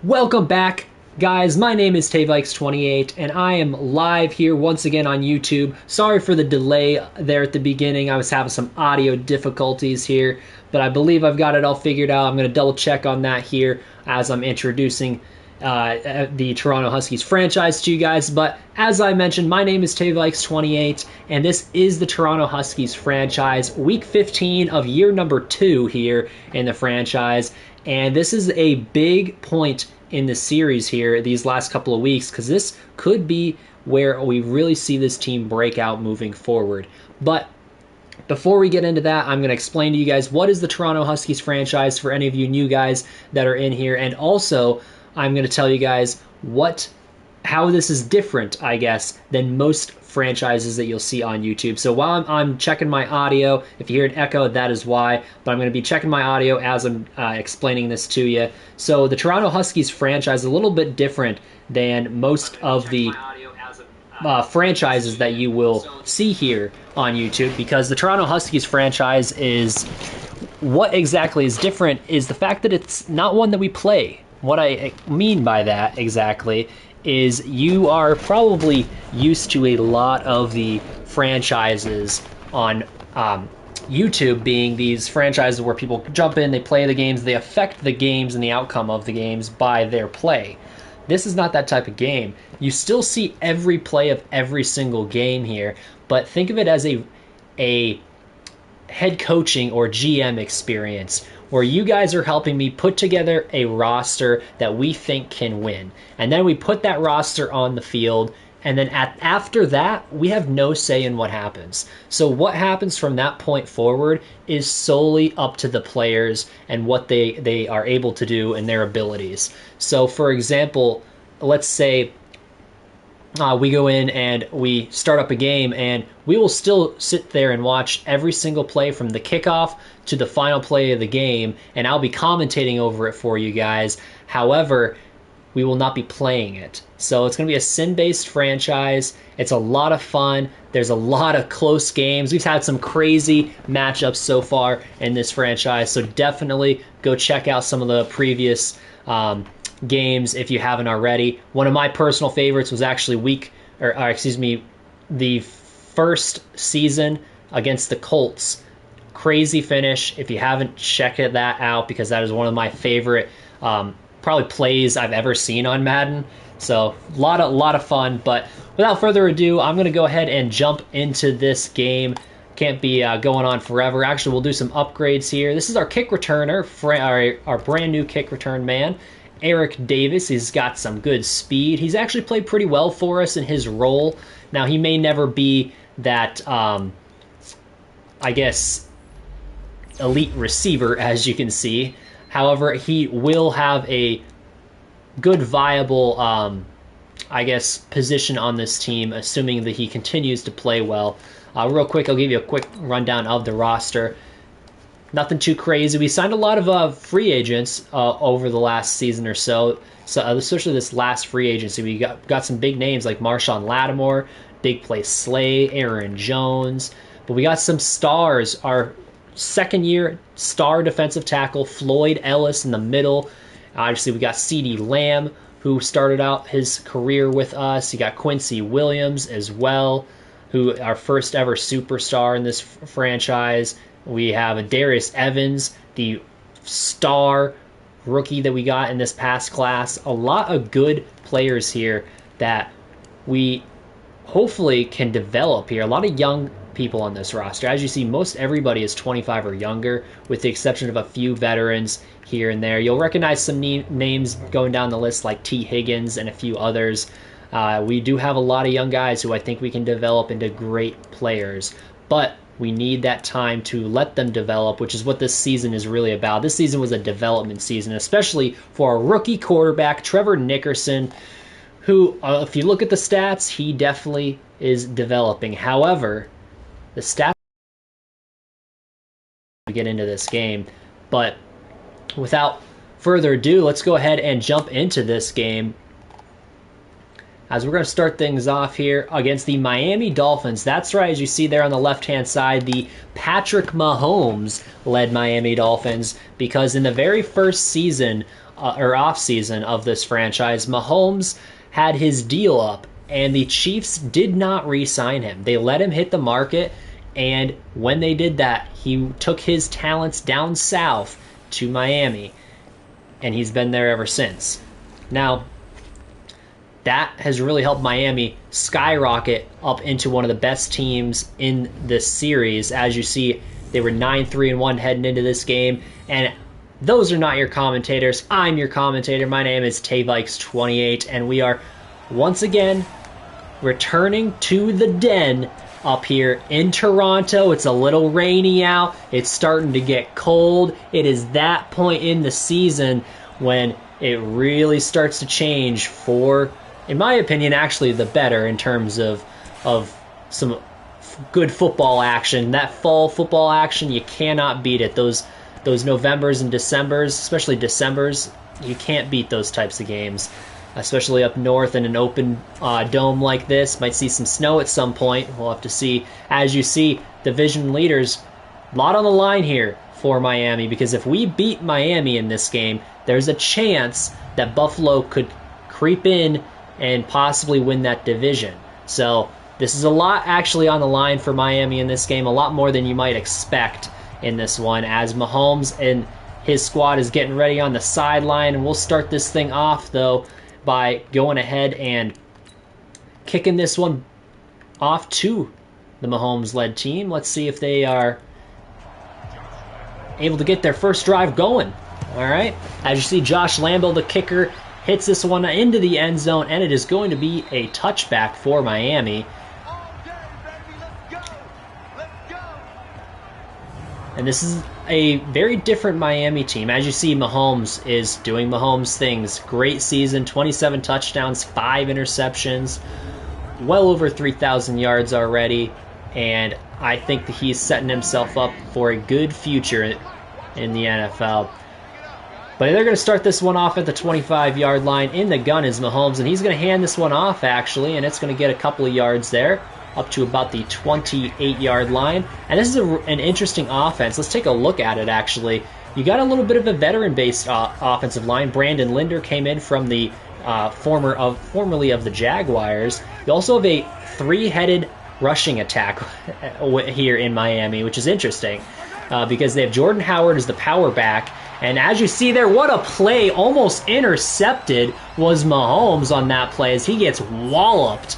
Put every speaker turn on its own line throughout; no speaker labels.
Welcome back, guys. My name is Tavikes28, and I am live here once again on YouTube. Sorry for the delay there at the beginning. I was having some audio difficulties here, but I believe I've got it all figured out. I'm going to double check on that here as I'm introducing the Toronto Huskies franchise to you guys. But as I mentioned, my name is Tavikes28, and this is the Toronto Huskies franchise, week 15 of year number 2 here in the franchise. And this is a big point in the series here these last couple of weeks, because this could be where we really see this team break out moving forward. But before we get into that, I'm going to explain to you guys what is the Toronto Huskies franchise for any of you new guys that are in here, and also I'm going to tell you guys how this is different, I guess, than most franchises that you'll see on YouTube. So while I'm checking my audio, if you hear an echo, that is why, but I'm going to be checking my audio as I'm explaining this to you. So the Toronto Huskies franchise is a little bit different than most of the franchises that you will see here on YouTube, because the Toronto Huskies franchise what exactly is different is the fact that it's not one that we play. What I mean by that exactly is you are probably used to a lot of the franchises on YouTube being these franchises where people jump in, they play the games, they affect the games and the outcome of the games by their play. This is not that type of game. You still see every play of every single game here, but think of it as a head coaching or GM experience where you guys are helping me put together a roster that we think can win. And then we put that roster on the field, and then after that, we have no say in what happens. So what happens from that point forward is solely up to the players and what they are able to do and their abilities. So for example, let's say we go in and we start up a game, and we will still sit there and watch every single play from the kickoff to the final play of the game, and I'll be commentating over it for you guys. However, we will not be playing it. So it's going to be a sin-based franchise. It's a lot of fun. There's a lot of close games. We've had some crazy matchups so far in this franchise, so definitely go check out some of the previous games if you haven't already. One of my personal favorites was actually the first season against the Colts. Crazy finish. If you haven't checked that out, because that is one of my favorite probably plays I've ever seen on Madden. So a lot of fun. But without further ado, I'm going to go ahead and jump into this game. Can't be going on forever. Actually, we'll do some upgrades here. This is our kick returner, our brand new kick return man, Eric Davis. He's got some good speed. He's actually played pretty well for us in his role. Now, he may never be that, I guess, elite receiver, as you can see. However, he will have a good, viable, I guess, position on this team, assuming that he continues to play well. Real quick, I'll give you a quick rundown of the roster. Nothing too crazy. We signed a lot of free agents over the last season or so. So especially this last free agency, we got some big names like Marshawn Lattimore, Big Play Slay, Aaron Jones. But we got some stars. Our second-year star defensive tackle, Floyd Ellis, in the middle. Obviously, we got CeeDee Lamb, who started out his career with us. You got Quincy Williams as well, who our first ever superstar in this franchise. We have Darius Evans, the star rookie that we got in this past class. A lot of good players here that we hopefully can develop here. A lot of young people on this roster. As you see, most everybody is 25 or younger, with the exception of a few veterans here and there. You'll recognize some names going down the list like T. Higgins and a few others. We do have a lot of young guys who I think we can develop into great players, but we need that time to let them develop, which is what this season is really about. This season was a development season, especially for a rookie quarterback, Trevor Nickerson, who, if you look at the stats, he definitely is developing. However, the stats we get into this game, but without further ado, let's go ahead and jump into this game, as we're going to start things off here against the Miami Dolphins. That's right, as you see there on the left-hand side, the Patrick Mahomes-led Miami Dolphins, because in the very first season or off season of this franchise, Mahomes had his deal up, and the Chiefs did not re-sign him. They let him hit the market, and when they did that, he took his talents down south to Miami, and he's been there ever since. Now, that has really helped Miami skyrocket up into one of the best teams in this series. As you see, they were 9-3-1 heading into this game, and those are not your commentators. I'm your commentator. My name is Tayvikes28, and we are once again returning to the den up here in Toronto. It's a little rainy out. It's starting to get cold. It is that point in the season when it really starts to change for, in my opinion, actually the better in terms of some good football action. That fall football action, you cannot beat it. Those Novembers and Decembers, especially Decembers, you can't beat those types of games, especially up north in an open dome like this. Might see some snow at some point. We'll have to see. As you see, division leaders, a lot on the line here for Miami, because if we beat Miami in this game, there's a chance that Buffalo could creep in and possibly win that division. So this is a lot actually on the line for Miami in this game, a lot more than you might expect in this one, as Mahomes and his squad is getting ready on the sideline. And we'll start this thing off, though, by going ahead and kicking this one off to the Mahomes-led team. Let's see if they are able to get their first drive going. All right. As you see, Josh Lambo, the kicker, hits this one into the end zone, and it is going to be a touchback for Miami. And this is a very different Miami team. As you see, Mahomes is doing Mahomes things. Great season, 27 touchdowns, 5 interceptions, well over 3,000 yards already. And I think that he's setting himself up for a good future in the NFL. But they're going to start this one off at the 25-yard line. In the gun is Mahomes, and he's going to hand this one off, actually, and it's going to get a couple of yards there, up to about the 28-yard line. And this is an interesting offense. Let's take a look at it, actually. You got a little bit of a veteran-based offensive line. Brandon Linder came in from the formerly of the Jaguars. You also have a three-headed rushing attack here in Miami, which is interesting because they have Jordan Howard as the power back. And as you see there, what a play, almost intercepted, was Mahomes on that play as he gets walloped.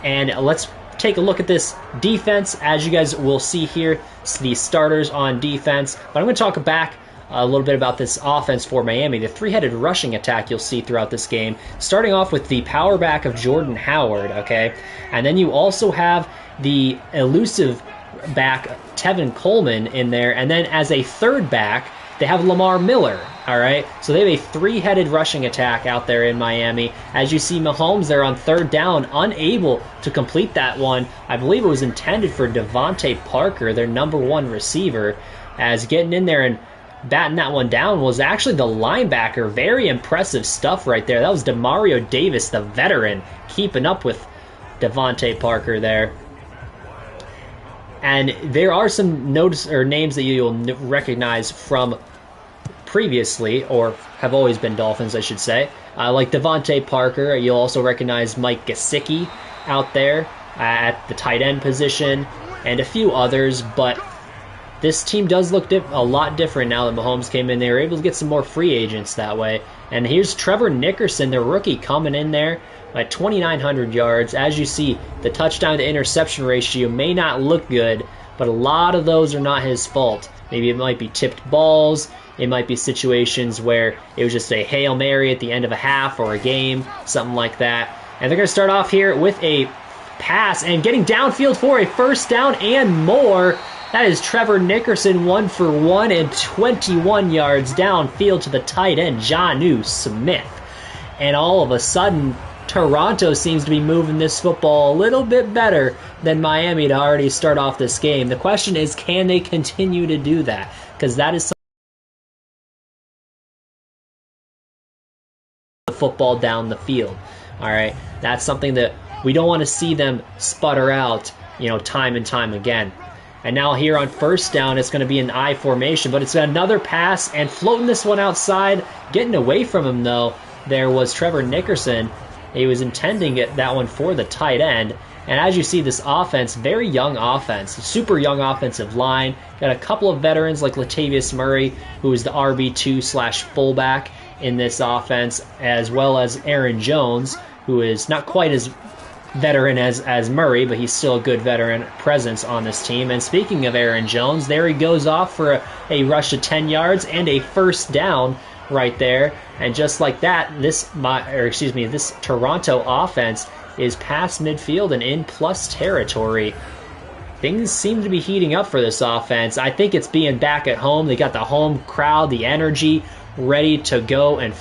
And let's take a look at this defense. As you guys will see here, the starters on defense. But I'm going to talk back a little bit about this offense for Miami. The three-headed rushing attack you'll see throughout this game, starting off with the power back of Jordan Howard, okay? And then you also have the elusive back, Tevin Coleman, in there. And then as a third back, they have Lamar Miller, all right? So they have a three-headed rushing attack out there in Miami. As you see, Mahomes there on third down, unable to complete that one. I believe it was intended for Devontae Parker, their number one receiver, as getting in there and batting that one down was actually the linebacker. Very impressive stuff right there. That was Demario Davis, the veteran, keeping up with Devontae Parker there. And there are some names that you'll recognize from previously, or have always been Dolphins, I should say. Like Devontae Parker, you'll also recognize Mike Gesicki out there at the tight end position, and a few others, but this team does look a lot different now that Mahomes came in. They were able to get some more free agents that way. And here's Trevor Nickerson, the rookie, coming in there at 2,900 yards. As you see, the touchdown to interception ratio may not look good, but a lot of those are not his fault. Maybe it might be tipped balls. It might be situations where it was just a Hail Mary at the end of a half or a game, something like that. And they're going to start off here with a pass and getting downfield for a first down and more. That is Trevor Nickerson, 1 for 1 and 21 yards downfield to the tight end, Jonnu Smith. And all of a sudden, Toronto seems to be moving this football a little bit better than Miami to already start off this game. The question is, can they continue to do that? Because that is the football down the field. All right, that's something that we don't want to see them sputter out, time and time again. And now here on first down, it's going to be an I formation, but it's another pass and floating this one outside. Getting away from him, though, there was Trevor Nickerson. He was intending that one for the tight end. And as you see, this offense, very young offense, super young offensive line. Got a couple of veterans like Latavius Murray, who is the RB2/fullback in this offense, as well as Aaron Jones, who is not quite as veteran as Murray, but he's still a good veteran presence on this team. And speaking of Aaron Jones, there he goes off for a rush of 10 yards and a first down right there. And just like that, this Toronto offense is past midfield and in plus territory. Things seem to be heating up for this offense. I think it's being back at home. They got the home crowd, the energy ready to go and,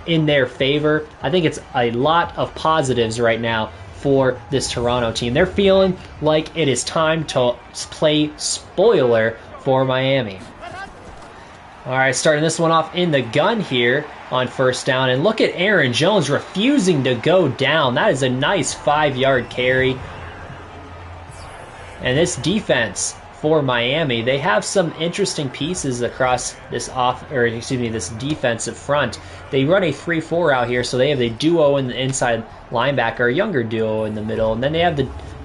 in their favor. I think it's a lot of positives right now for this Toronto team. They're feeling like it is time to play spoiler for Miami. All right, starting this one off in the gun here on first down. And look at Aaron Jones refusing to go down. That is a nice 5-yard carry. And this defense for Miami, they have some interesting pieces across this this defensive front. They run a 3-4 out here, so they have a duo in the inside linebacker, a younger duo in the middle, and then they have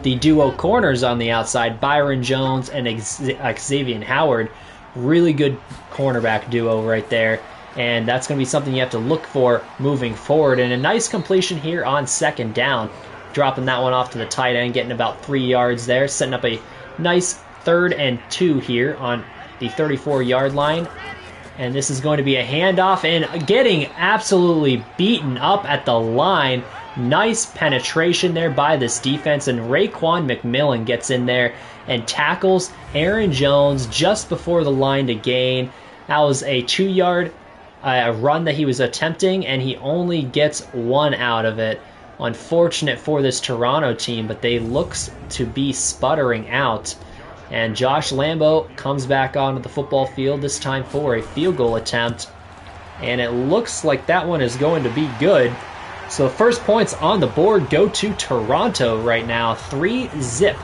the duo corners on the outside, Byron Jones and Xavier Howard. Really good cornerback duo right there, and that's going to be something you have to look for moving forward. And a nice completion here on second down, dropping that one off to the tight end, getting about 3 yards there, setting up a nice 3rd and 2 here on the 34-yard line. And this is going to be a handoff and getting absolutely beaten up at the line. Nice penetration there by this defense, and Raekwon McMillan gets in there and tackles Aaron Jones just before the line to gain. That was a 2-yard run that he was attempting, and he only gets 1 out of it. Unfortunate for this Toronto team, but they looks to be sputtering out. And Josh Lambo comes back onto the football field, this time for a field goal attempt. And it looks like that one is going to be good. So the first points on the board go to Toronto right now, 3-0,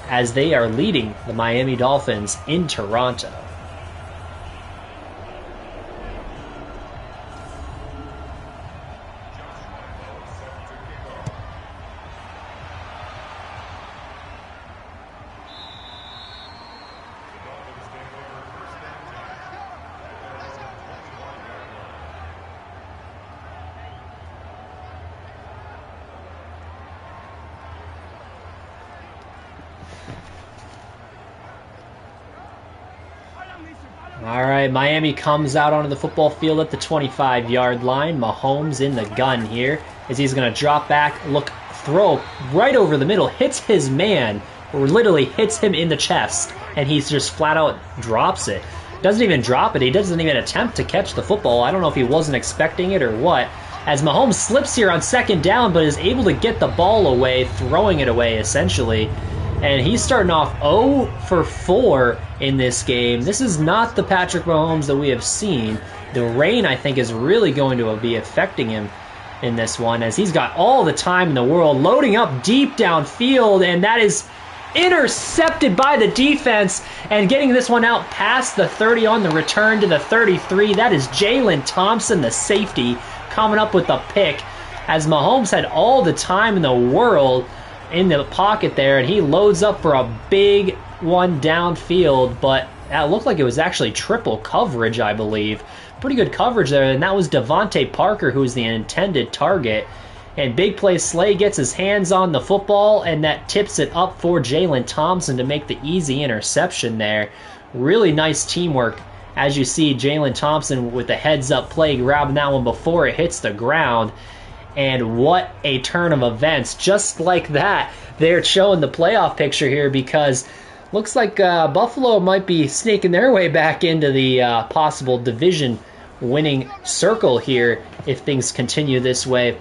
as they are leading the Miami Dolphins in Toronto. All right, Miami comes out onto the football field at the 25-yard line. Mahomes in the gun here as he's going to drop back, throw right over the middle, hits his man, or literally hits him in the chest, and he just flat out drops it. Doesn't even drop it. He doesn't even attempt to catch the football. I don't know if he wasn't expecting it or what. As Mahomes slips here on second down, but is able to get the ball away, throwing it away essentially. And he's starting off 0 for 4 in this game. This is not the Patrick Mahomes that we have seen. The rain, I think, is really going to be affecting him in this one, as he's got all the time in the world, loading up deep downfield, and that is intercepted by the defense, and getting this one out past the 30 on the return to the 33. That is Jalen Thompson, the safety, coming up with the pick, as Mahomes had all the time in the world in the pocket there, and he loads up for a big one downfield, but that looked like it was actually triple coverage, I believe. Pretty good coverage there, and that was Devontae Parker who was the intended target. And big play Slay gets his hands on the football, and that tips it up for Jalen Thompson to make the easy interception there. Really nice teamwork. As you see, Jalen Thompson with the heads-up play, grabbing that one before it hits the ground. And what a turn of events. Just like that, they're showing the playoff picture here, because looks like Buffalo might be sneaking their way back into the possible division-winning circle here if things continue this way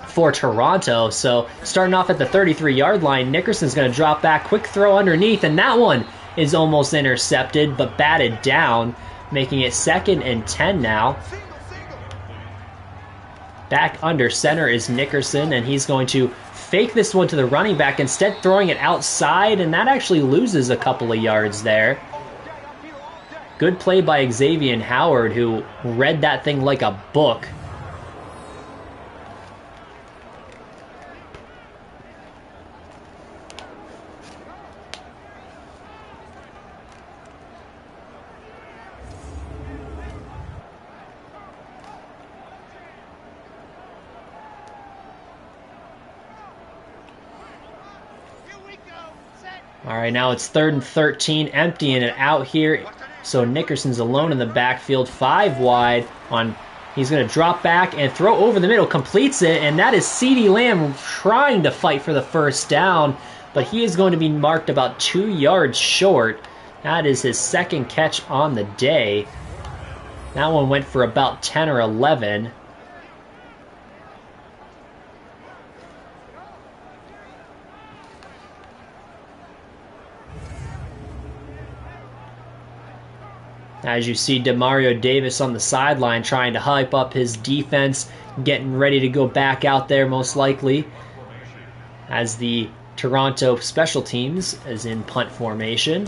for Toronto. So starting off at the 33-yard line, Nickerson's going to drop back, quick throw underneath, and that one is almost intercepted but batted down, making it 2nd and 10 now. Back under center is Nickerson, and he's going to fake this one to the running back, instead throwing it outside, and that actually loses a couple of yards there. Good play by Xavier Howard, who read that thing like a book. All right, now it's 3rd and 13, emptying it out here. So Nickerson's alone in the backfield, 5 wide. He's going to drop back and throw over the middle, completes it, and that is CeeDee Lamb trying to fight for the first down, but he is going to be marked about 2 yards short. That is his 2nd catch on the day. That one went for about 10 or 11. As you see Demario Davis on the sideline trying to hype up his defense, getting ready to go back out there most likely, as the Toronto special teams is in punt formation.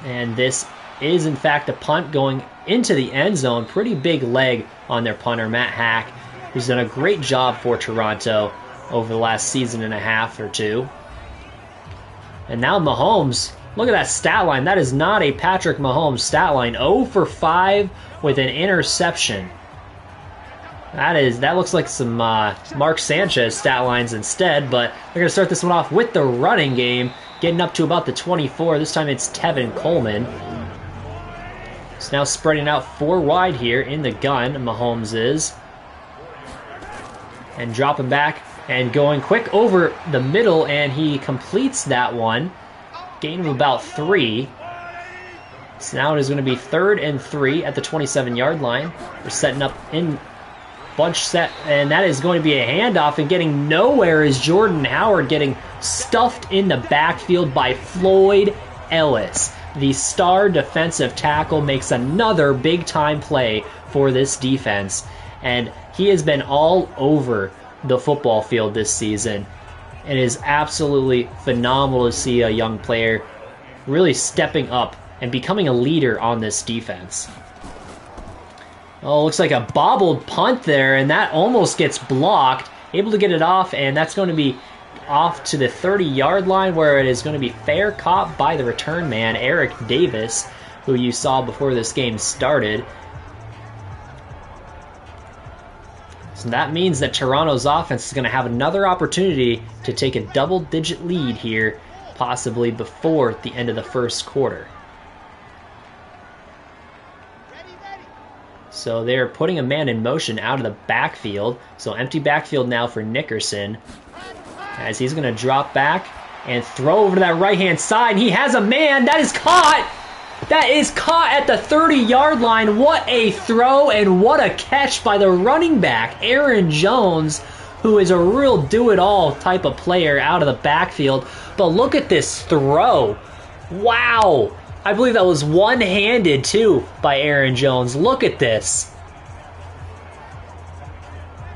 And this is in fact a punt going into the end zone. Pretty big leg on their punter, Matt Hack, who's done a great job for Toronto over the last season and a half or two. And now Mahomes. Look at that stat line. That is not a Patrick Mahomes stat line. 0 for 5 with an interception. That looks like some Mark Sanchez stat lines instead, but they're going to start this one off with the running game, getting up to about the 24. This time it's Tevin Coleman. It's now spreading out 4 wide here in the gun, Mahomes is. And dropping back and going quick over the middle, and he completes that one. Gain of about 3. So now it is going to be 3rd and 3 at the 27-yard line. We're setting up in bunch set, and that is going to be a handoff, and getting nowhere is Jordan Howard getting stuffed in the backfield by Floyd Ellis. The star defensive tackle makes another big-time play for this defense, and he has been all over the football field this season. It is absolutely phenomenal to see a young player really stepping up and becoming a leader on this defense. Oh, looks like a bobbled punt there, and that almost gets blocked. Able to get it off, and that's going to be off to the 30-yard line, where it is going to be fair caught by the return man, Eric Davis, who you saw before this game started. So that means that Toronto's offense is going to have another opportunity to take a double-digit lead here, possibly before the end of the first quarter. So they're putting a man in motion out of the backfield. So empty backfield now for Nickerson, as he's going to drop back and throw over to that right-hand side. He has a man. That is caught. That is caught at the 30-yard line. What a throw and what a catch by the running back, Aaron Jones, who is a real do-it-all type of player out of the backfield. But look at this throw. Wow. I believe that was one-handed, too, by Aaron Jones. Look at this.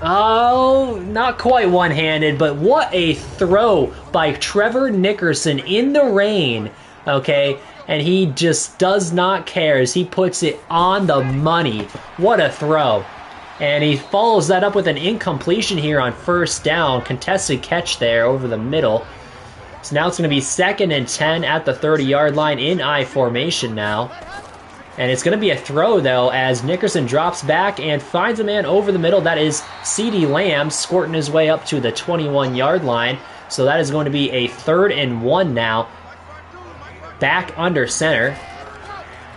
Oh, not quite one-handed, but what a throw by Trevor Nickerson in the rain, okay? And he just does not care as he puts it on the money. What a throw. And he follows that up with an incompletion here on first down. Contested catch there over the middle. So now it's going to be 2nd and 10 at the 30-yard line in I formation now. And it's going to be a throw, though, as Nickerson drops back and finds a man over the middle. That is CeeDee Lamb squirting his way up to the 21-yard line. So that is going to be a 3rd and 1 now. Back under center.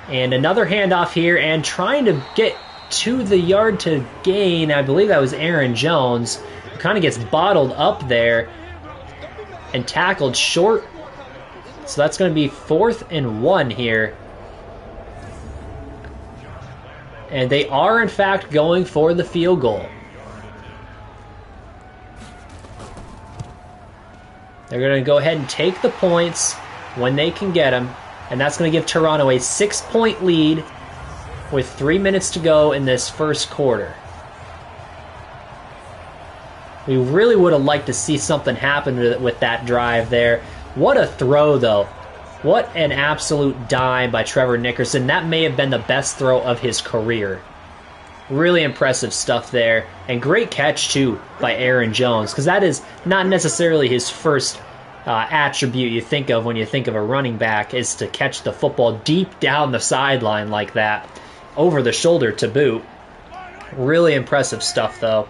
And another handoff here, and trying to get to the yard to gain. I believe that was Aaron Jones, who kind of gets bottled up there and tackled short. So that's going to be 4th and 1 here. And they are, in fact, going for the field goal. They're going to go ahead and take the points when they can get them. And that's going to give Toronto a 6-point lead with 3 minutes to go in this first quarter. We really would have liked to see something happen with that drive there. What a throw, though. What an absolute dime by Trevor Nickerson. That may have been the best throw of his career. Really impressive stuff there. And great catch, too, by Aaron Jones, because that is not necessarily his first attribute you think of when you think of a running back, is to catch the football deep down the sideline like that, over the shoulder to boot. Really impressive stuff, though.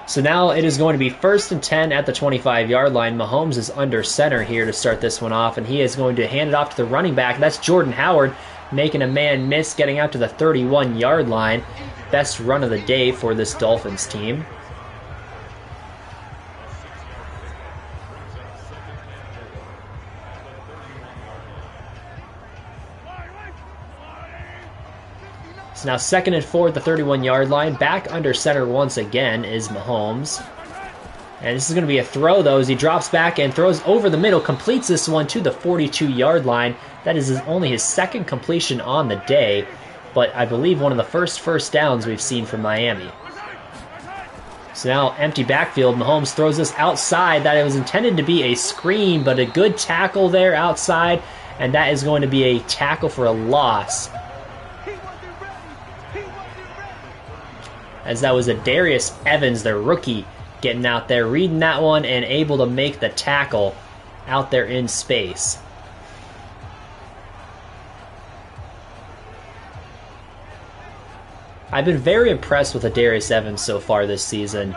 So now it is going to be 1st and 10 at the 25-yard line. Mahomes is under center here to start this one off, and he is going to hand it off to the running back. That's Jordan Howard, making a man miss, getting out to the 31-yard line. Best run of the day for this Dolphins team. So now 2nd and 4 at the 31-yard line. Back under center once again is Mahomes. And this is going to be a throw, though, as he drops back and throws over the middle, completes this one to the 42-yard line. That is only his 2nd completion on the day, but I believe one of the first downs we've seen from Miami. So now empty backfield. Mahomes throws this outside. That it was intended to be a screen, but a good tackle there outside, and that is going to be a tackle for a loss. As that was a Darius Evans, their rookie, getting out there, reading that one, and able to make the tackle out there in space. I've been very impressed with Darius Evans so far this season.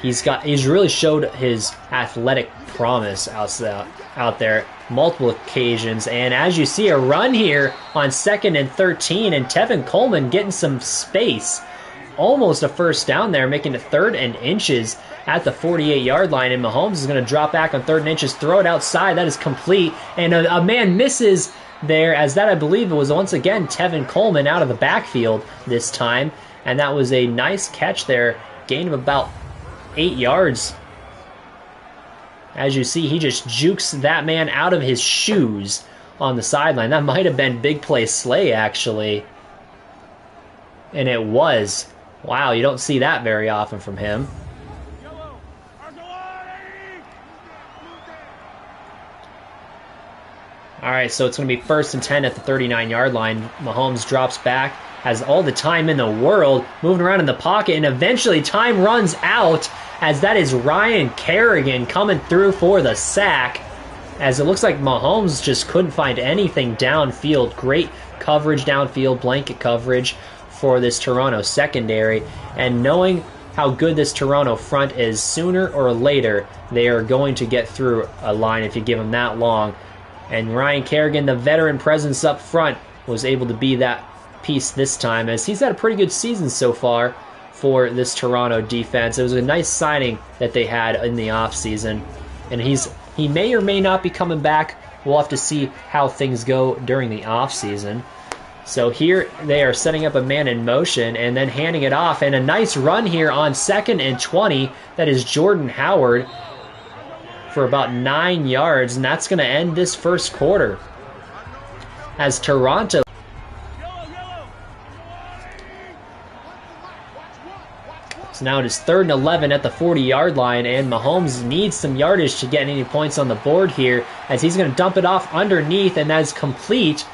He's really showed his athletic promise out there multiple occasions, and as you see, a run here on 2nd and 13, and Tevin Coleman getting some space. Almost a first down there, making it 3rd and inches at the 48-yard line, and Mahomes is going to drop back on 3rd and inches, throw it outside. That is complete, and a man misses there, as that, I believe, it was once again Tevin Coleman out of the backfield this time, and that was a nice catch there, gain of about 8 yards. As you see, he just jukes that man out of his shoes on the sideline. That might have been big play Slay, actually, and it was. Wow, you don't see that very often from him. All right, so it's going to be 1st and 10 at the 39-yard line. Mahomes drops back, has all the time in the world, moving around in the pocket, and eventually time runs out, as that is Ryan Kerrigan coming through for the sack, as it looks like Mahomes just couldn't find anything downfield. Great coverage downfield, blanket coverage for this Toronto secondary, and knowing how good this Toronto front is, sooner or later they are going to get through a line if you give them that long. And Ryan Kerrigan, the veteran presence up front, was able to be that piece this time, as he's had a pretty good season so far for this Toronto defense. It was a nice signing that they had in the offseason, and he may or may not be coming back. We'll have to see how things go during the offseason. So here they are setting up a man in motion and then handing it off, and a nice run here on 2nd and 20. That is Jordan Howard for about 9 yards, and that's going to end this first quarter, as Toronto. So now it is 3rd and 11 at the 40-yard line, and Mahomes needs some yardage to get any points on the board here, as he's going to dump it off underneath, and that is complete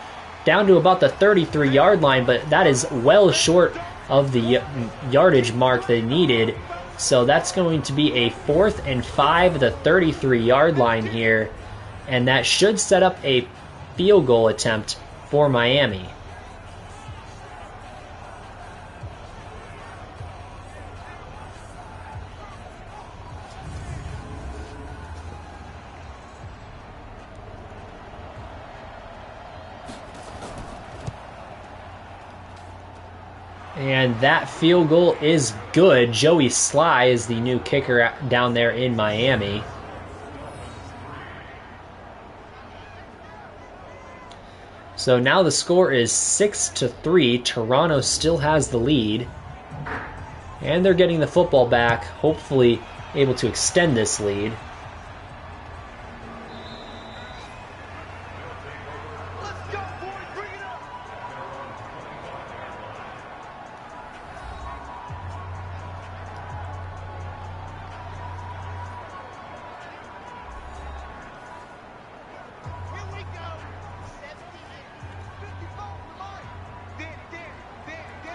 down to about the 33-yard line, but that is well short of the yardage mark they needed. So that's going to be a 4th and 5 at the 33-yard line here, and that should set up a field goal attempt for Miami. And that field goal is good. Joey Sly is the new kicker down there in Miami. So now the score is 6-3. Toronto still has the lead. And they're getting the football back, hopefully able to extend this lead.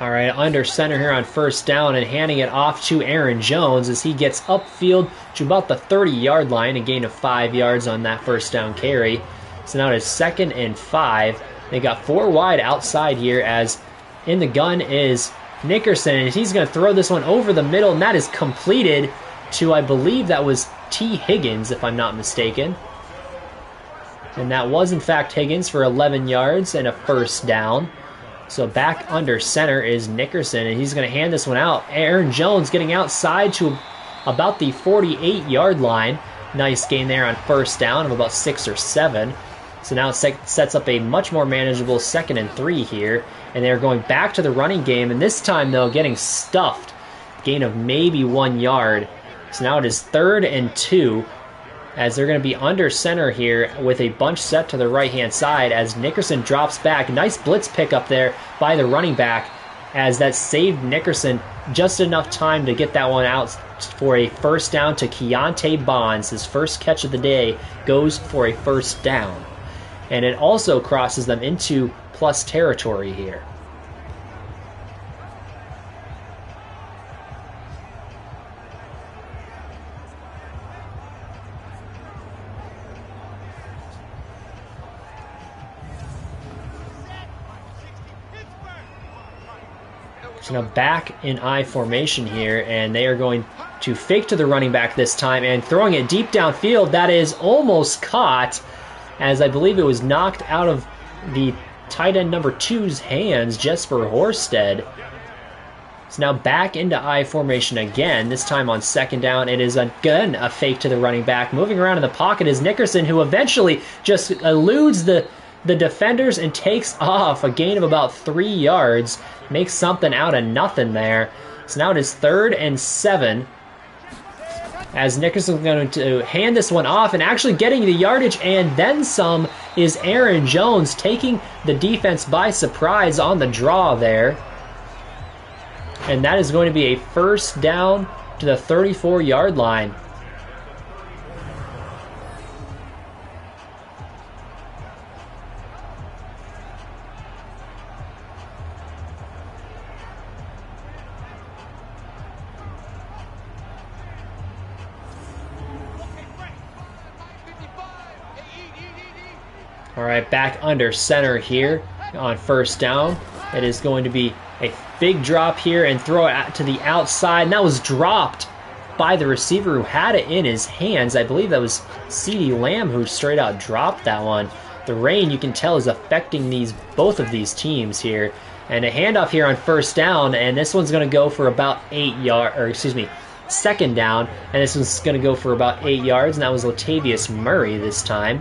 All right, under center here on first down and handing it off to Aaron Jones as he gets upfield to about the 30-yard line, a gain of 5 yards on that first down carry. So now it is 2nd and 5. They got 4 wide outside here as in the gun is Nickerson, and he's going to throw this one over the middle, and that is completed to, I believe that was T. Higgins, if I'm not mistaken. And that was, in fact, Higgins for 11 yards and a first down. So back under center is Nickerson, and he's going to hand this one out. Aaron Jones getting outside to about the 48-yard line. Nice gain there on first down of about 6 or 7. So now it sets up a much more manageable 2nd and 3 here. And they're going back to the running game, and this time, though, getting stuffed. Gain of maybe 1 yard. So now it is 3rd and 2. As they're going to be under center here with a bunch set to the right-hand side as Nickerson drops back. Nice blitz pick up there by the running back as that saved Nickerson just enough time to get that one out for a first down to Keontae Bonds. His first catch of the day goes for a first down. And it also crosses them into plus territory here. So now back in I formation here, and they are going to fake to the running back this time and throwing it deep downfield. That is almost caught, as I believe it was knocked out of the tight end number 2's hands, Jesper Horsted. So now back into I formation again, this time on 2nd down. It is again a fake to the running back. Moving around in the pocket is Nickerson, who eventually just eludes the defenders and takes off a gain of about 3 yards. Makes something out of nothing there. So now it is 3rd and 7. As Nickerson is going to hand this one off and actually getting the yardage and then some is Aaron Jones taking the defense by surprise on the draw there. And that is going to be a first down to the 34-yard line. All right, back under center here on first down. It is going to be a big drop here and throw it out to the outside. And that was dropped by the receiver who had it in his hands. I believe that was CeeDee Lamb who straight out dropped that one. The rain, you can tell, is affecting both of these teams here. And a handoff here on first down, and this one's going to go for about 8 yards, or excuse me, 2nd down, and this one's going to go for about 8 yards, and that was Latavius Murray this time.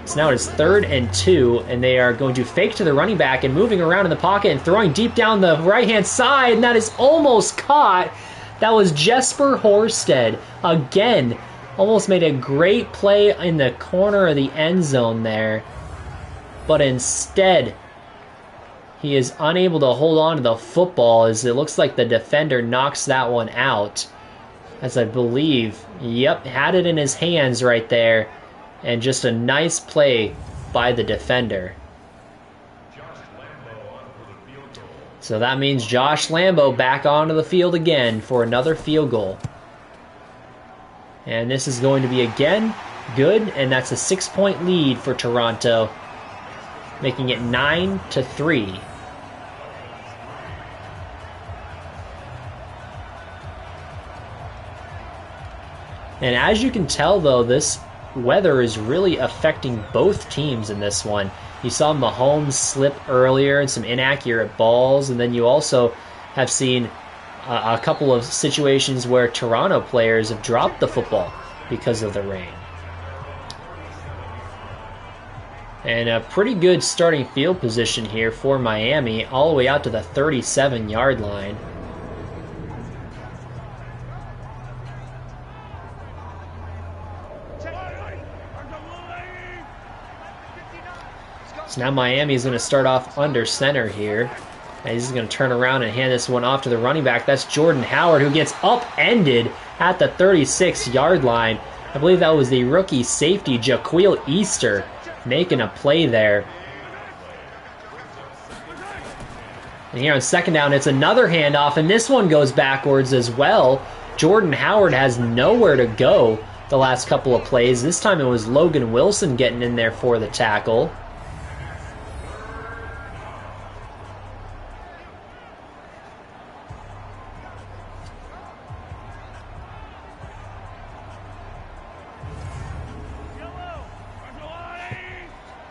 So now it is 3rd and 2, and they are going to fake to the running back and moving around in the pocket and throwing deep down the right-hand side, and that is almost caught. That was Jesper Horsted. Again, almost made a great play in the corner of the end zone there, but instead he is unable to hold on to the football as it looks like the defender knocks that one out. As I believe, yep, had it in his hands right there. And just a nice play by the defender. So that means Josh Lambo back onto the field again for another field goal. And this is going to be again good, and that's a 6-point lead for Toronto, making it 9-3. And as you can tell, though, this weather is really affecting both teams in this one. You saw Mahomes slip earlier and some inaccurate balls, and then you also have seen a couple of situations where Toronto players have dropped the football because of the rain. And a pretty good starting field position here for Miami, all the way out to the 37-yard line. So now Miami is going to start off under center here. And he's going to turn around and hand this one off to the running back. That's Jordan Howard, who gets upended at the 36-yard line. I believe that was the rookie safety, Jaquil Easter, making a play there. And here on second down, it's another handoff, and this one goes backwards as well. Jordan Howard has nowhere to go the last couple of plays. This time it was Logan Wilson getting in there for the tackle.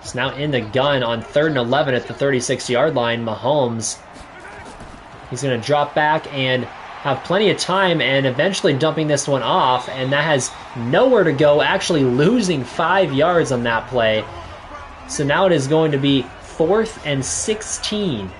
It's now in the gun on 3rd and 11 at the 36-yard line. Mahomes, he's going to drop back and have plenty of time and eventually dumping this one off, and that has nowhere to go, actually losing 5 yards on that play. So now it is going to be 4th and 16.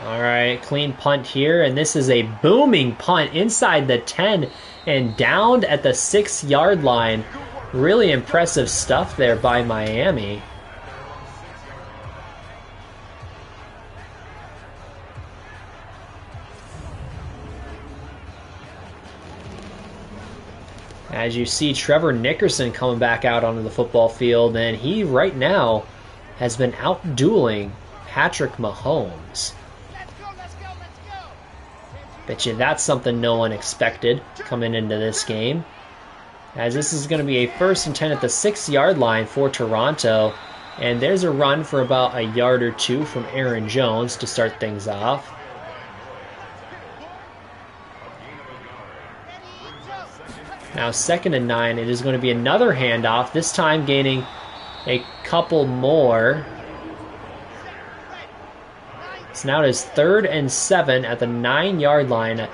Alright, clean punt here, and this is a booming punt inside the 10 and downed at the 6-yard line. Really impressive stuff there by Miami. As you see Trevor Nickerson coming back out onto the football field, and he right now has been out dueling Patrick Mahomes. Bet you that's something no one expected coming into this game. As this is going to be a 1st and 10 at the 6-yard line for Toronto. And there's a run for about a yard or two from Aaron Jones to start things off. Now 2nd and 9, it is going to be another handoff, this time gaining a couple more. So now it is 3rd and 7 at the 9-yard line. A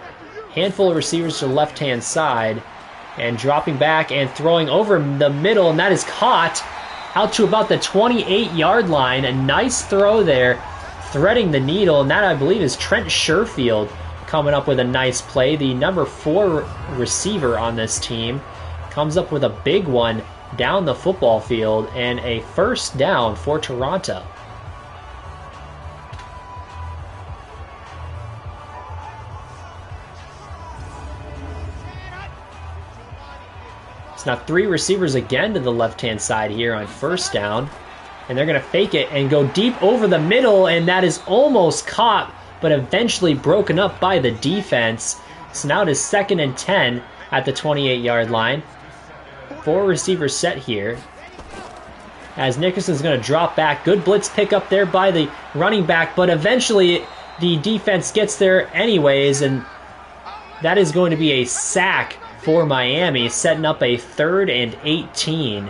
handful of receivers to the left-hand side. And dropping back and throwing over the middle, and that is caught out to about the 28-yard line. A nice throw there, threading the needle, and that I believe is Trent Sherfield coming up with a nice play. The number 4 receiver on this team comes up with a big one down the football field and a 1st down for Toronto. It's now 3 receivers again to the left-hand side here on 1st down. And they're going to fake it and go deep over the middle, and that is almost caught, but eventually broken up by the defense. So now it is 2nd and 10 at the 28-yard line. 4 receivers set here. As Nickerson's going to drop back. Good blitz pick up there by the running back, but eventually the defense gets there anyways, and that is going to be a sack for Miami, setting up a 3rd and 18.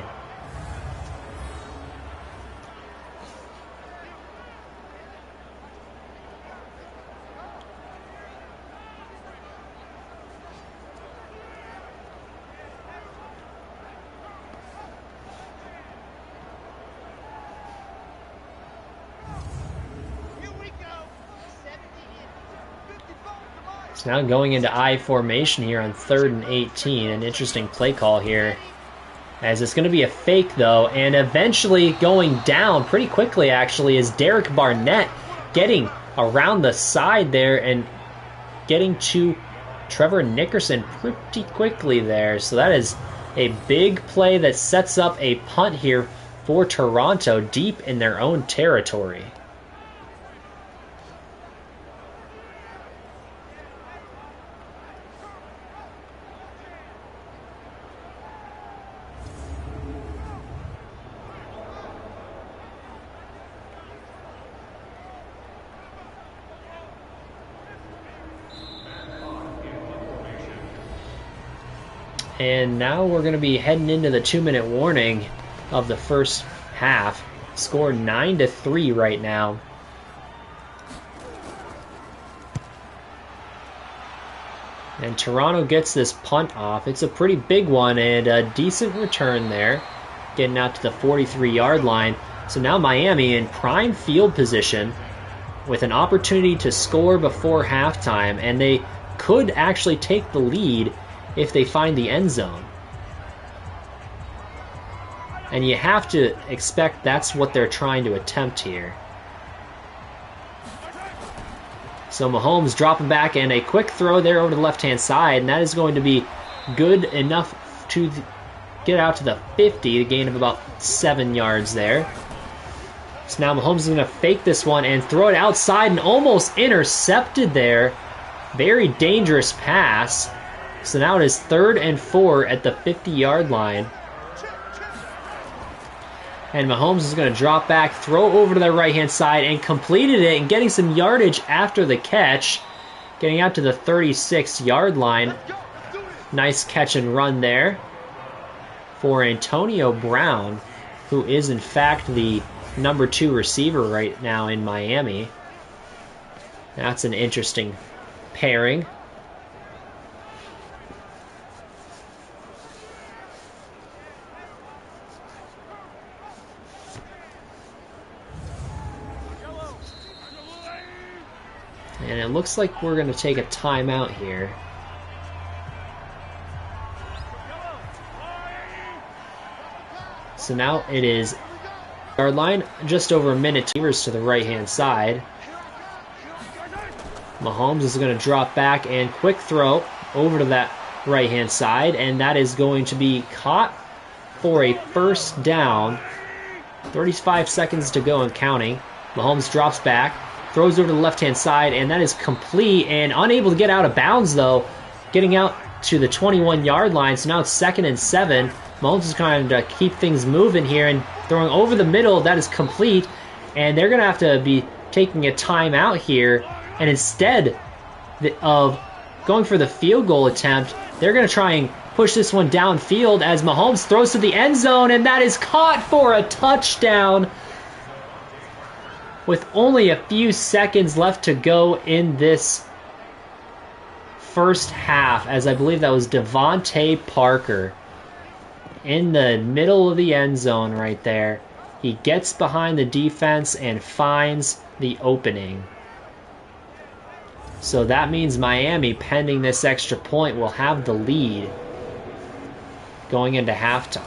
It's now going into I formation here on 3rd and 18. An interesting play call here. As it's going to be a fake, though, and eventually going down pretty quickly, actually, is Derek Barnett getting around the side there and getting to Trevor Nickerson pretty quickly there. So that is a big play that sets up a punt here for Toronto deep in their own territory. And now we're going to be heading into the 2-minute warning of the first half. Score 9-3 right now. And Toronto gets this punt off. It's a pretty big one and a decent return there. Getting out to the 43-yard line. So now Miami in prime field position with an opportunity to score before halftime, and they could actually take the lead if they find the end zone. And you have to expect that's what they're trying to attempt here. So Mahomes dropping back, and a quick throw there over the left-hand side, and that is going to be good enough to get out to the 50, a gain of about 7 yards there. So now Mahomes is going to fake this one and throw it outside and almost intercepted there. Very dangerous pass. So now it is 3rd and 4 at the 50-yard line. And Mahomes is going to drop back, throw over to the right-hand side, and completed it and getting some yardage after the catch. Getting out to the 36-yard line. Nice catch and run there for Antonio Brown, who is in fact the number 2 receiver right now in Miami. That's an interesting pairing. And it looks like we're going to take a timeout here. So now it is yard line, just over a minute to the right-hand side. Mahomes is going to drop back and quick throw over to that right-hand side, and that is going to be caught for a first down. 35 seconds to go and counting. Mahomes drops back, throws over to the left-hand side, and that is complete and unable to get out of bounds, though, getting out to the 21-yard line. So now it's 2nd and 7. Mahomes is trying to keep things moving here and throwing over the middle. That is complete, and they're going to have to be taking a timeout here. And instead of going for the field goal attempt, they're going to try and push this one downfield as Mahomes throws to the end zone, and that is caught for a touchdown with only a few seconds left to go in this first half, as I believe that was Devontae Parker in the middle of the end zone right there. He gets behind the defense and finds the opening. So that means Miami, pending this extra point, will have the lead going into halftime.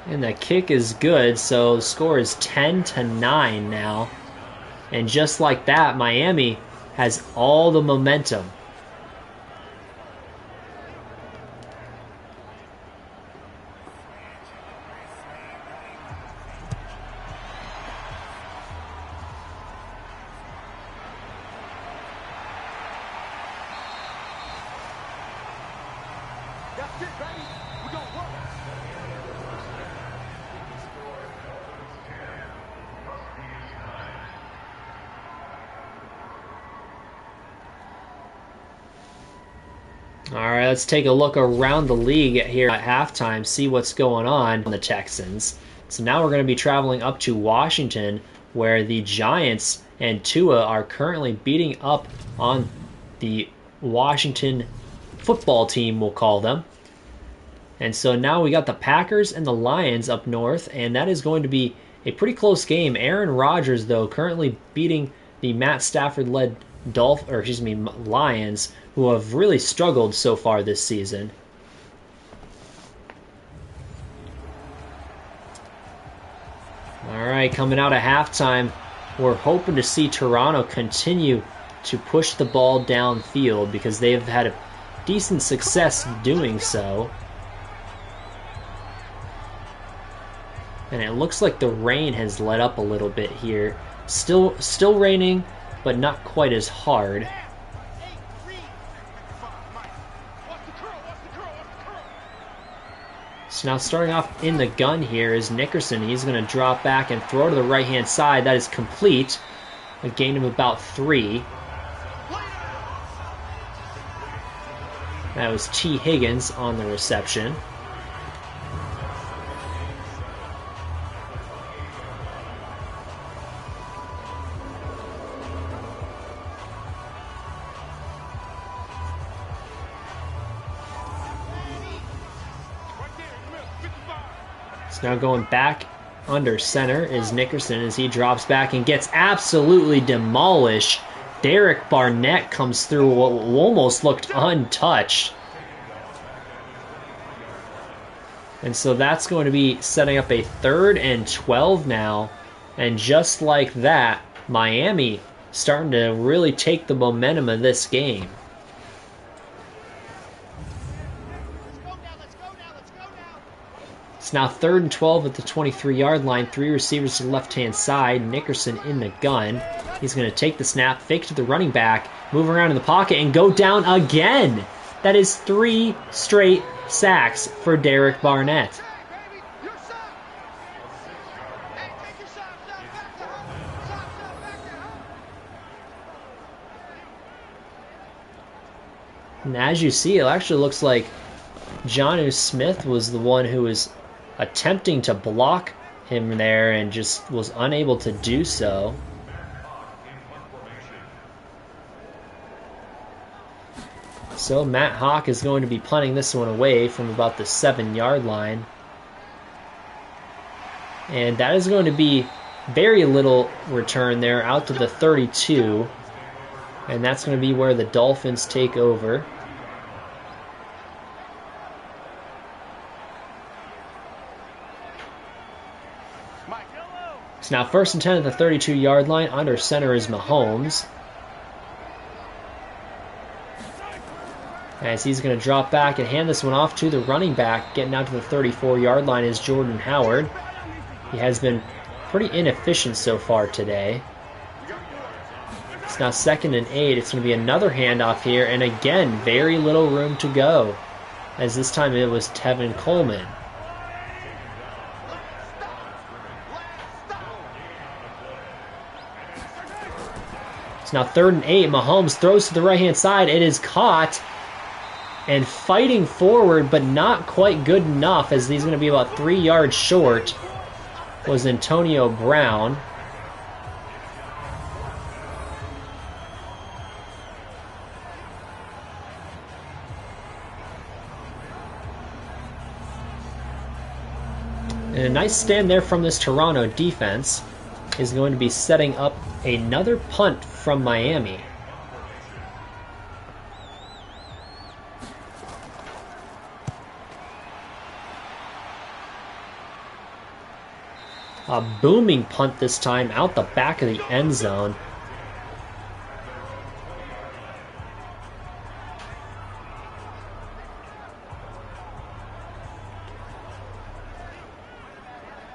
And the kick is good, so the score is 10-9 now. And just like that, Miami has all the momentum. Alright, let's take a look around the league here at halftime, see what's going on the Texans. So now we're going to be traveling up to Washington, where the Giants and Tua are currently beating up on the Washington football team, we'll call them. And so now we got the Packers and the Lions up north, and that is going to be a pretty close game. Aaron Rodgers, though, currently beating the Matt Stafford-led Lions, who have really struggled so far this season. Alright, coming out of halftime, we're hoping to see Toronto continue to push the ball downfield because they've had a decent success doing so. And it looks like the rain has let up a little bit here. Still raining, but not quite as hard. So now starting off in the gun here is Nickerson. He's going to drop back and throw to the right-hand side. That is complete. A gain of about 3. That was T. Higgins on the reception. Now going back under center is Nickerson as he drops back and gets absolutely demolished. Derek Barnett comes through what almost looked untouched. And so that's going to be setting up a 3rd and 12 now. And just like that, Miami starting to really take the momentum of this game. It's now 3rd and 12 at the 23-yard line. 3 receivers to the left-hand side. Nickerson in the gun. He's going to take the snap, fake to the running back, move around in the pocket, and go down again. That is 3 straight sacks for Derek Barnett. And as you see, it actually looks like Jonnu Smith was the one who was attempting to block him there and just was unable to do so. So Matt Hawk is going to be punting this one away from about the 7-yard line. And that is going to be very little return there out to the 32. And that's going to be where the Dolphins take over. It's now 1st and 10 at the 32-yard line. Under center is Mahomes. As he's going to drop back and hand this one off to the running back. Getting out to the 34-yard line is Jordan Howard. He has been pretty inefficient so far today. It's now 2nd and 8. It's going to be another handoff here. And again, very little room to go. As this time it was Tevin Coleman. It's now 3rd and 8. Mahomes throws to the right-hand side. It is caught. And fighting forward, but not quite good enough, as he's going to be about 3 yards short, was Antonio Brown. And a nice stand there from this Toronto defense is going to be setting up another punt from Miami. A booming punt this time out the back of the end zone.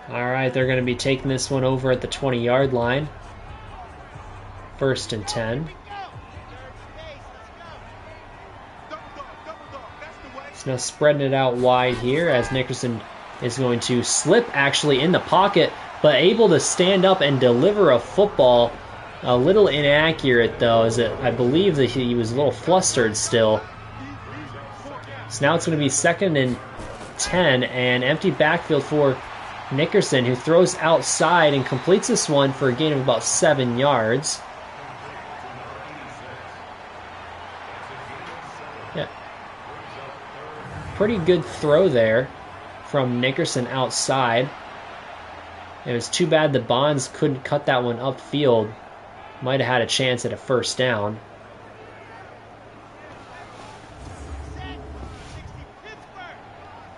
All right, they're going to be taking this one over at the 20-yard line. 1st and 10. So now spreading it out wide here as Nickerson is going to slip actually in the pocket, but able to stand up and deliver a football. A little inaccurate though, as I believe that he was a little flustered still. So now it's going to be 2nd and 10 and empty backfield for Nickerson, who throws outside and completes this one for a gain of about 7 yards. Yeah. Pretty good throw there from Nickerson outside. It was too bad the Bonds couldn't cut that one upfield. Might have had a chance at a 1st down.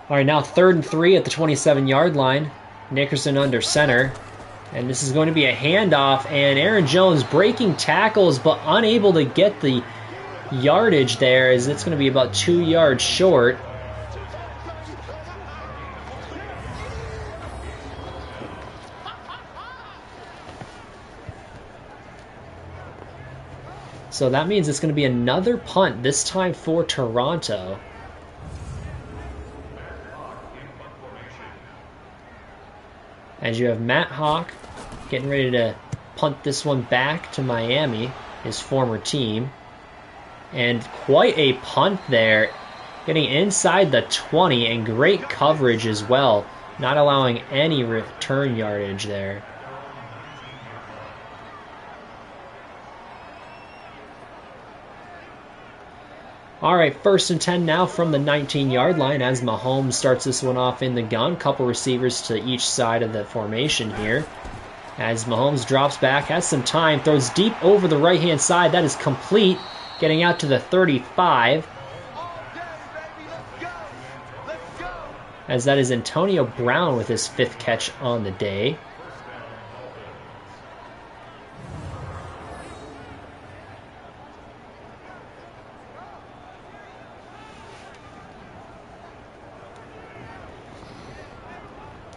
All right, now 3rd and 3 at the 27-yard line. Nickerson under center. And this is going to be a handoff, and Aaron Jones breaking tackles but unable to get the yardage there, as it's going to be about 2 yards short. So that means it's going to be another punt, this time for Toronto. As you have Matt Hawk getting ready to punt this one back to Miami, his former team. And quite a punt there, getting inside the 20, and great coverage as well, not allowing any return yardage there. All right, 1st and 10 now from the 19-yard line as Mahomes starts this one off in the gun. Couple receivers to each side of the formation here. As Mahomes drops back, has some time, throws deep over the right-hand side. That is complete, getting out to the 35. As that is Antonio Brown with his 5th catch on the day.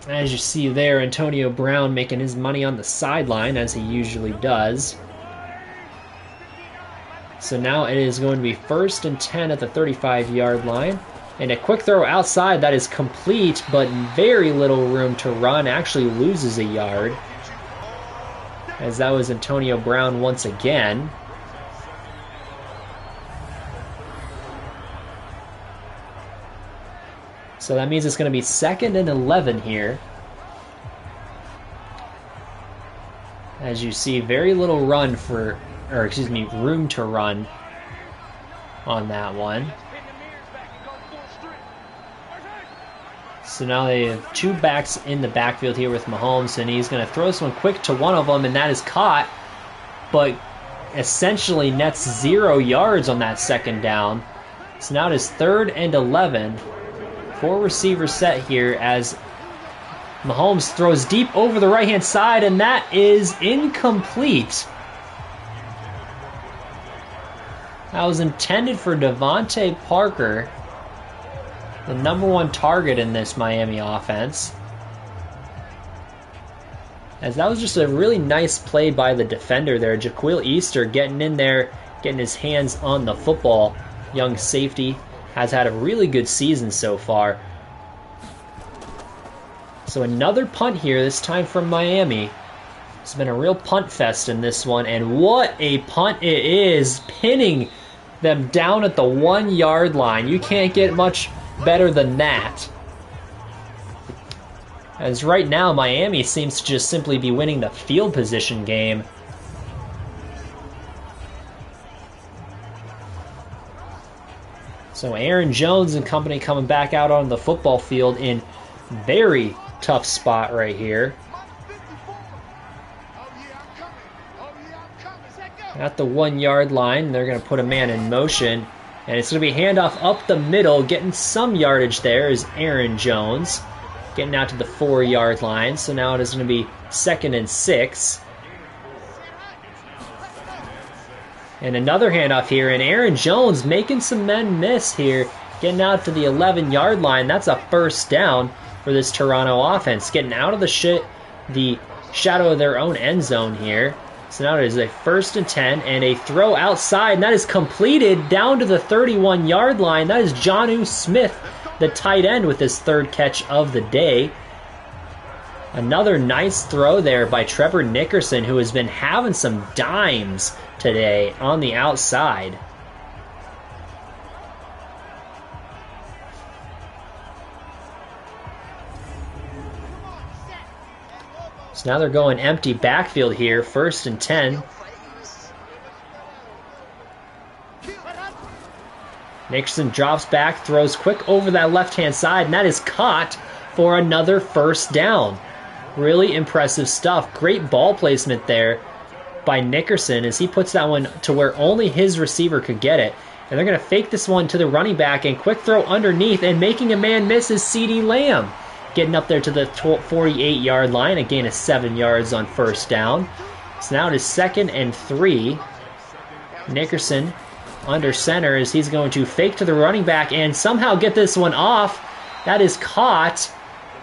As you see there, Antonio Brown making his money on the sideline, as he usually does. So now it is going to be 1st and 10 at the 35-yard line. And a quick throw outside that is complete, but very little room to run. Actually loses a yard. As that was Antonio Brown once again. So that means it's going to be 2nd and 11 here. As you see, very little room to run on that one. So now they have 2 backs in the backfield here with Mahomes, and he's going to throw this one quick to one of them, and that is caught, but essentially nets 0 yards on that 2nd down. So now it is 3rd and 11. 4 receivers set here as Mahomes throws deep over the right-hand side, and that is incomplete. That was intended for Devontae Parker, the #1 target in this Miami offense. As that was just a really nice play by the defender there. Jaquil Easter getting in there, getting his hands on the football. Young safety has had a really good season so far. So another punt here, this time from Miami. It's been a real punt fest in this one, and what a punt it is, pinning them down at the 1-yard line. You can't get much better than that. As right now, Miami seems to just simply be winning the field position game. So Aaron Jones and company coming back out on the football field in very tough spot right here. At the 1-yard line, they're going to put a man in motion. And it's going to be handoff up the middle. Getting some yardage there is Aaron Jones. Getting out to the 4-yard line. So now it is going to be 2nd and 6. And another handoff here, and Aaron Jones making some men miss here, getting out to the 11-yard line. That's a 1st down for this Toronto offense, getting out of the shadow of their own end zone here. So now it is a 1st and 10, and a throw outside, and that is completed down to the 31-yard line. That is Jonnu Smith, the tight end, with his 3rd catch of the day. Another nice throw there by Trevor Nickerson, who has been having some dimes today on the outside. So now they're going empty backfield here, 1st and 10. Nickerson drops back, throws quick over that left-hand side, and that is caught for another 1st down. Really impressive stuff. Great ball placement there by Nickerson as he puts that one to where only his receiver could get it. And they're going to fake this one to the running back, and quick throw underneath, and making a man miss is CeeDee Lamb. Getting up there to the 48-yard line, a gain of 7 yards on 1st down. So now it is 2nd and 3. Nickerson under center as he's going to fake to the running back and somehow get this one off. That is caught,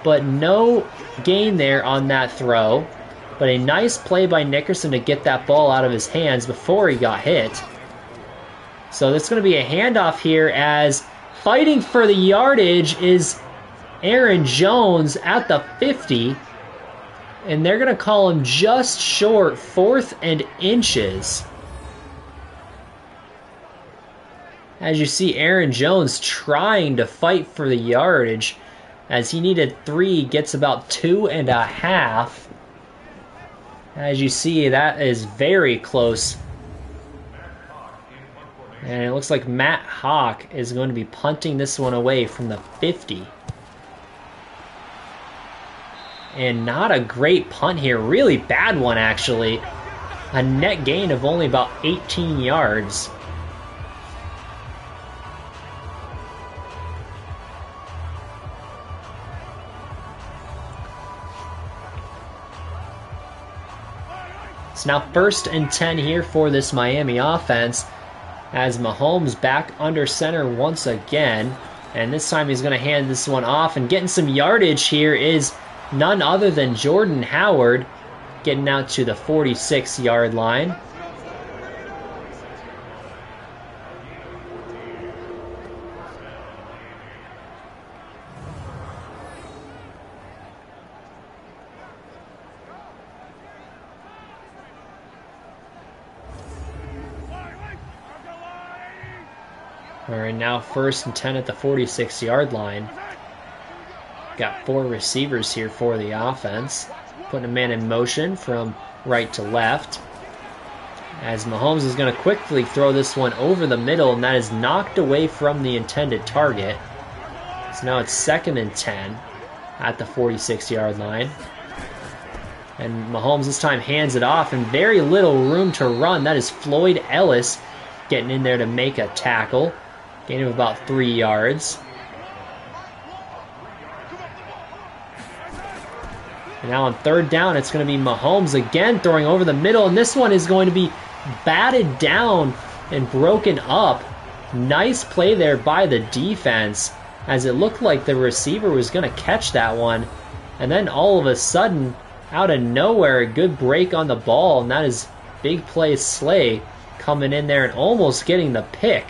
but no gain there on that throw. But a nice play by Nickerson to get that ball out of his hands before he got hit. So this is going to be a handoff here as fighting for the yardage is Aaron Jones at the 50. And they're going to call him just short, 4th and inches. As you see, Aaron Jones trying to fight for the yardage. As he needed 3, gets about 2.5. As you see, that is very close And it looks like Matt Hawk is going to be punting this one away from the 50. And not a great punt here. Really bad one, actually. A net gain of only about 18 yards. It's now 1st and 10 here for this Miami offense, as Mahomes back under center once again. And this time he's going to hand this one off. And getting some yardage here is none other than Jordan Howard, getting out to the 46-yard line. All right, now 1st and 10 at the 46-yard line. Got 4 receivers here for the offense. Putting a man in motion from right to left. As Mahomes is going to quickly throw this one over the middle, and that is knocked away from the intended target. So now it's 2nd and 10 at the 46-yard line. And Mahomes this time hands it off, and very little room to run. That is Floyd Ellis getting in there to make a tackle. Gain of about 3 yards. And now on 3rd down, it's going to be Mahomes again throwing over the middle, and this one is going to be batted down and broken up. Nice play there by the defense, as it looked like the receiver was going to catch that one. And then all of a sudden, out of nowhere, a good break on the ball, and that is big play Slay coming in there and almost getting the pick.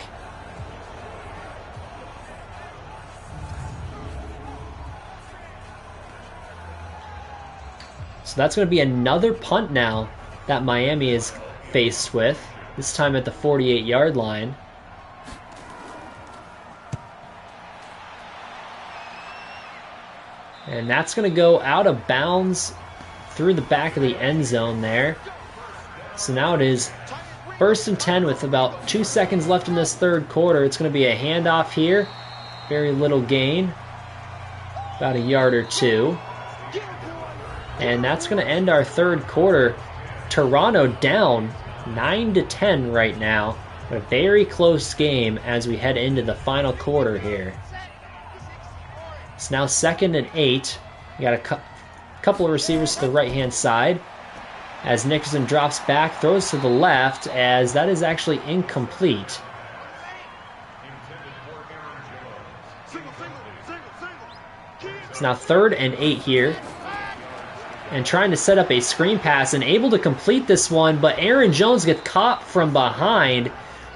So that's going to be another punt now that Miami is faced with, this time at the 48-yard line. And that's going to go out of bounds through the back of the end zone there. So now it is 1st and 10 with about 2 seconds left in this 3rd quarter. It's going to be a handoff here. Very little gain, about a yard or 2. And that's going to end our 3rd quarter. Toronto down 9-10 right now. A very close game as we head into the final quarter here. It's now 2nd and 8. We got a couple of receivers to the right-hand side. As Nickerson drops back, throws to the left, as that is actually incomplete. It's now 3rd and 8 here. And trying to set up a screen pass and able to complete this one, but Aaron Jones gets caught from behind.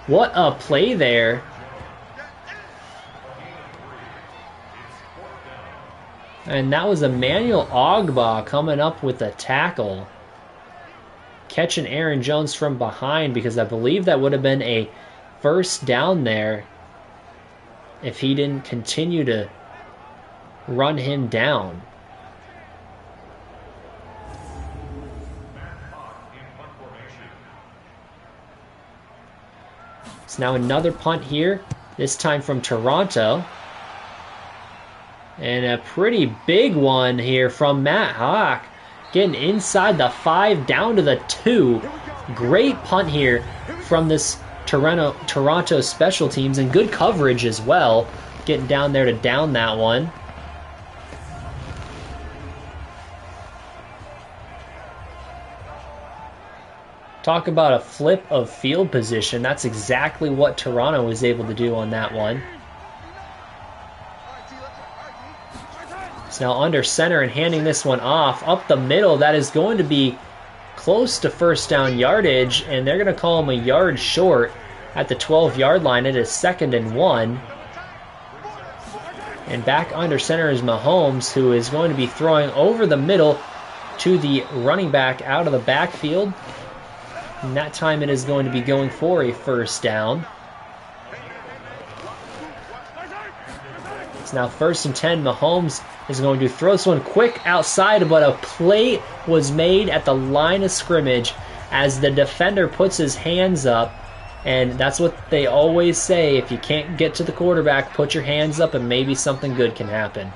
What a play there. And that was Emmanuel Ogbah coming up with a tackle. Catching Aaron Jones from behind, because I believe that would have been a 1st down there if he didn't continue to run him down. It's now another punt here, this time from Toronto. And a pretty big one here from Matt Hawk, getting inside the 5 down to the 2. Great punt here from this Toronto special teams, and good coverage as well, getting down there to down that one. Talk about a flip of field position. That's exactly what Toronto was able to do on that one. It's now under center and handing this one off up the middle. That is going to be close to 1st down yardage, and they're going to call him a yard short at the 12-yard line. It is 2nd and 1. And back under center is Mahomes, who is going to be throwing over the middle to the running back out of the backfield. And that time it is going to be going for a 1st down. It's now 1st and 10. Mahomes is going to throw this one quick outside, but a play was made at the line of scrimmage as the defender puts his hands up And that's what they always say. If you can't get to the quarterback, put your hands up and maybe something good can happen.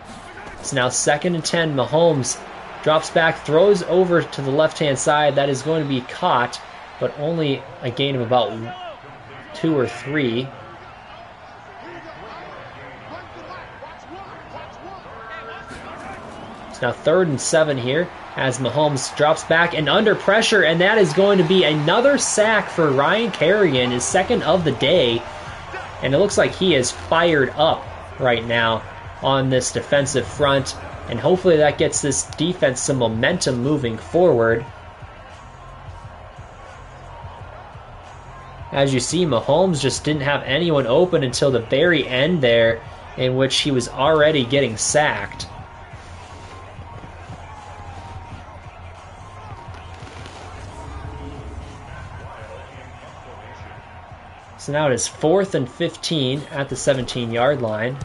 It's now 2nd and 10. Mahomes drops back, throws over to the left-hand side. That is going to be caught, but only a gain of about 2 or 3. It's now 3rd and 7 here as Mahomes drops back and under pressure, and that is going to be another sack for Ryan Kerrigan, his 2nd of the day. And it looks like he is fired up right now on this defensive front, and hopefully that gets this defense some momentum moving forward. As you see, Mahomes just didn't have anyone open until the very end there, in which he was already getting sacked. So now it is 4th and 15 at the 17-yard line.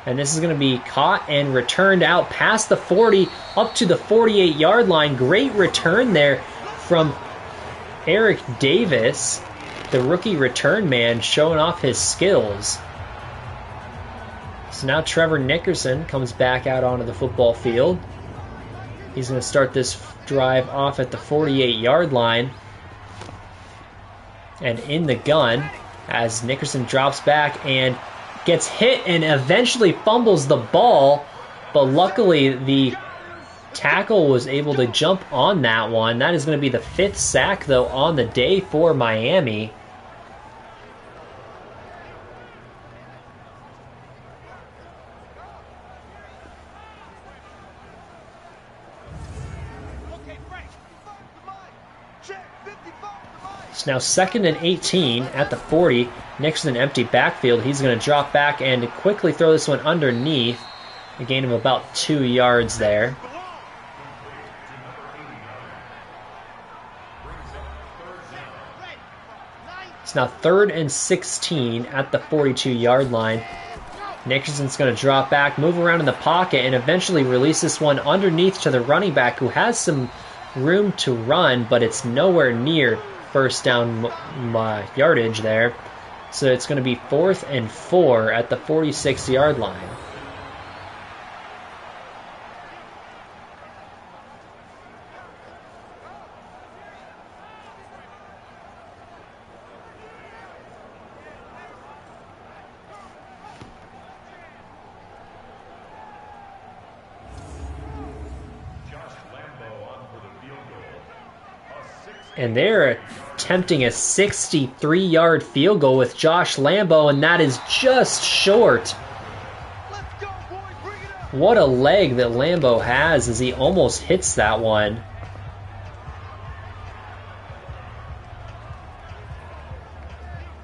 And this is going to be caught and returned out past the 40, up to the 48-yard line. Great return there from Eric Davis, the rookie return man, showing off his skills. So now Trevor Nickerson comes back out onto the football field. He's going to start this drive off at the 48-yard line. And in the gun, as Nickerson drops back and gets hit and eventually fumbles the ball, but luckily the tackle was able to jump on that one. That is going to be the 5th sack, though, on the day for Miami. It's now 2nd and 18 at the 40. Nickerson empty backfield. He's going to drop back and quickly throw this one underneath. A gain of about 2 yards there. It's now 3rd and 16 at the 42-yard line. Nickerson's going to drop back, move around in the pocket, and eventually release this one underneath to the running back, who has some room to run, but it's nowhere near first down yardage there. So it's going to be 4th and 4 at the 46-yard line. And they're attempting a 63-yard field goal with Josh Lambo, and that is just short. What a leg that Lambo has as he almost hits that one.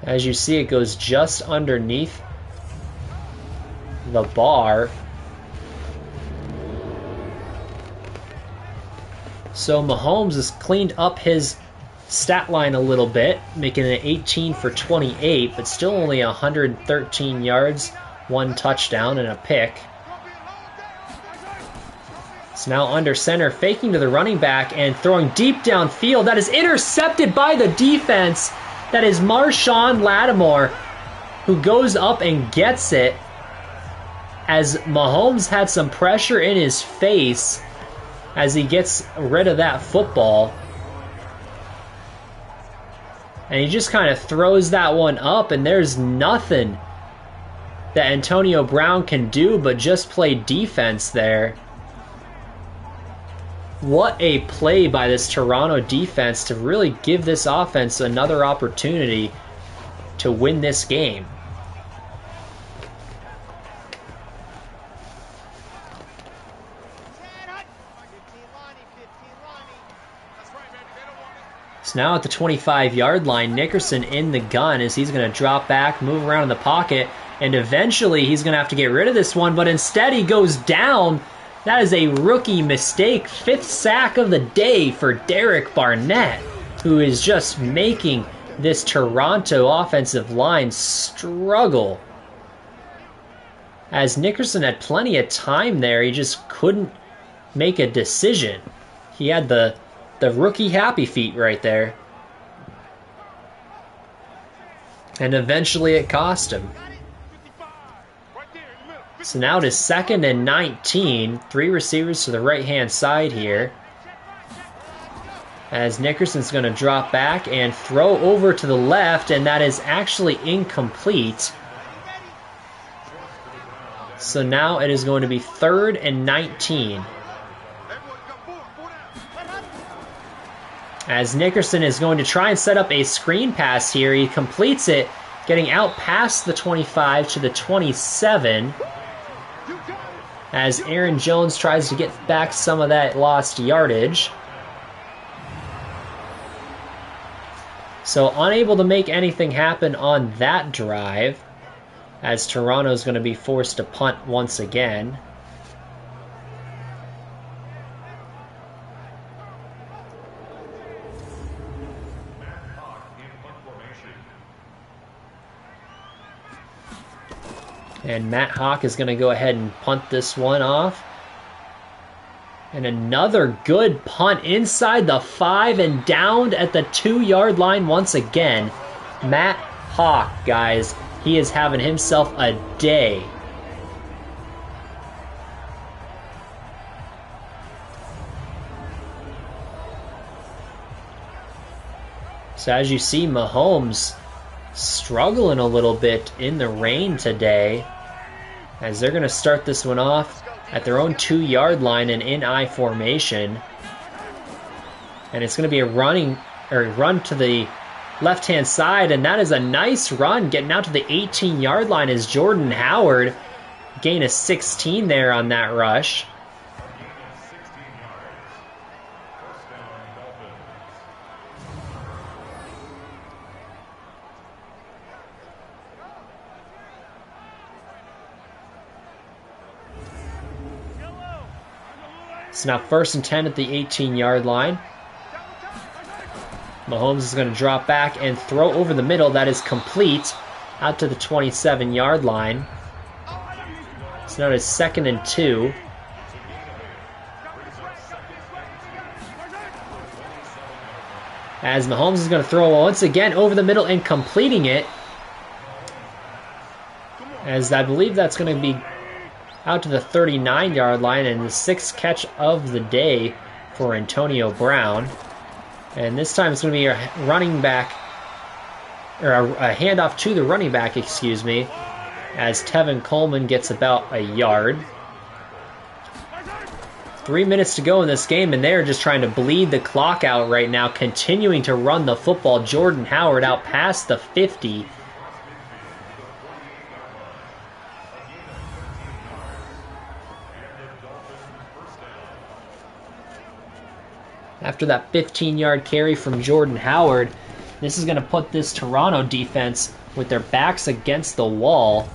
As you see, it goes just underneath the bar. So Mahomes has cleaned up his stat line a little bit, making it 18 for 28, but still only 113 yards, 1 touchdown, and a pick. It's now under center, faking to the running back and throwing deep downfield. That is intercepted by the defense. That is Marshawn Lattimore, who goes up and gets it as Mahomes had some pressure in his face as he gets rid of that football. And he just kind of throws that one up, and there's nothing that Antonio Brown can do but just play defense there. What a play by this Toronto defense to really give this offense another opportunity to win this game. So now at the 25-yard line, Nickerson in the gun as he's going to drop back, move around in the pocket, and eventually he's going to have to get rid of this one, but instead he goes down. That is a rookie mistake. 5th sack of the day for Derek Barnett, who is just making this Toronto offensive line struggle. As Nickerson had plenty of time there, he just couldn't make a decision. He had the the rookie happy feet right there. And eventually it cost him. So now it is 2nd and 19. 3 receivers to the right-hand side here. As Nickerson's going to drop back and throw over to the left, and that is actually incomplete. So now it is going to be 3rd and 19. As Nickerson is going to try and set up a screen pass here. He completes it, getting out past the 25 to the 27. As Aaron Jones tries to get back some of that lost yardage. So unable to make anything happen on that drive, as Toronto's going to be forced to punt once again. And Matt Hawk is going to go ahead and punt this one off. And another good punt inside the 5 and downed at the 2-yard line once again. Matt Hawk, guys, he is having himself a day. So as you see, Mahomes struggling a little bit in the rain today, as they're going to start this one off at their own 2-yard line and in I formation. And it's going to be a run to the left-hand side, and that is a nice run getting out to the 18-yard line as Jordan Howard gain a 16 there on that rush. It's now 1st and 10 at the 18-yard line. Mahomes is going to drop back and throw over the middle. That is complete out to the 27-yard line. So now it's 2nd and 2. As Mahomes is going to throw once again over the middle and completing it. As I believe that's going to be out to the 39-yard line, and the 6th catch of the day for Antonio Brown. And this time it's going to be a running back, or a handoff to the running back, excuse me, as Tevin Coleman gets about a yard. 3 minutes to go in this game, and they're just trying to bleed the clock out right now, continuing to run the football. Jordan Howard out past the 50. After that 15-yard carry from Jordan Howard, this is going to put this Toronto defense with their backs against the wall.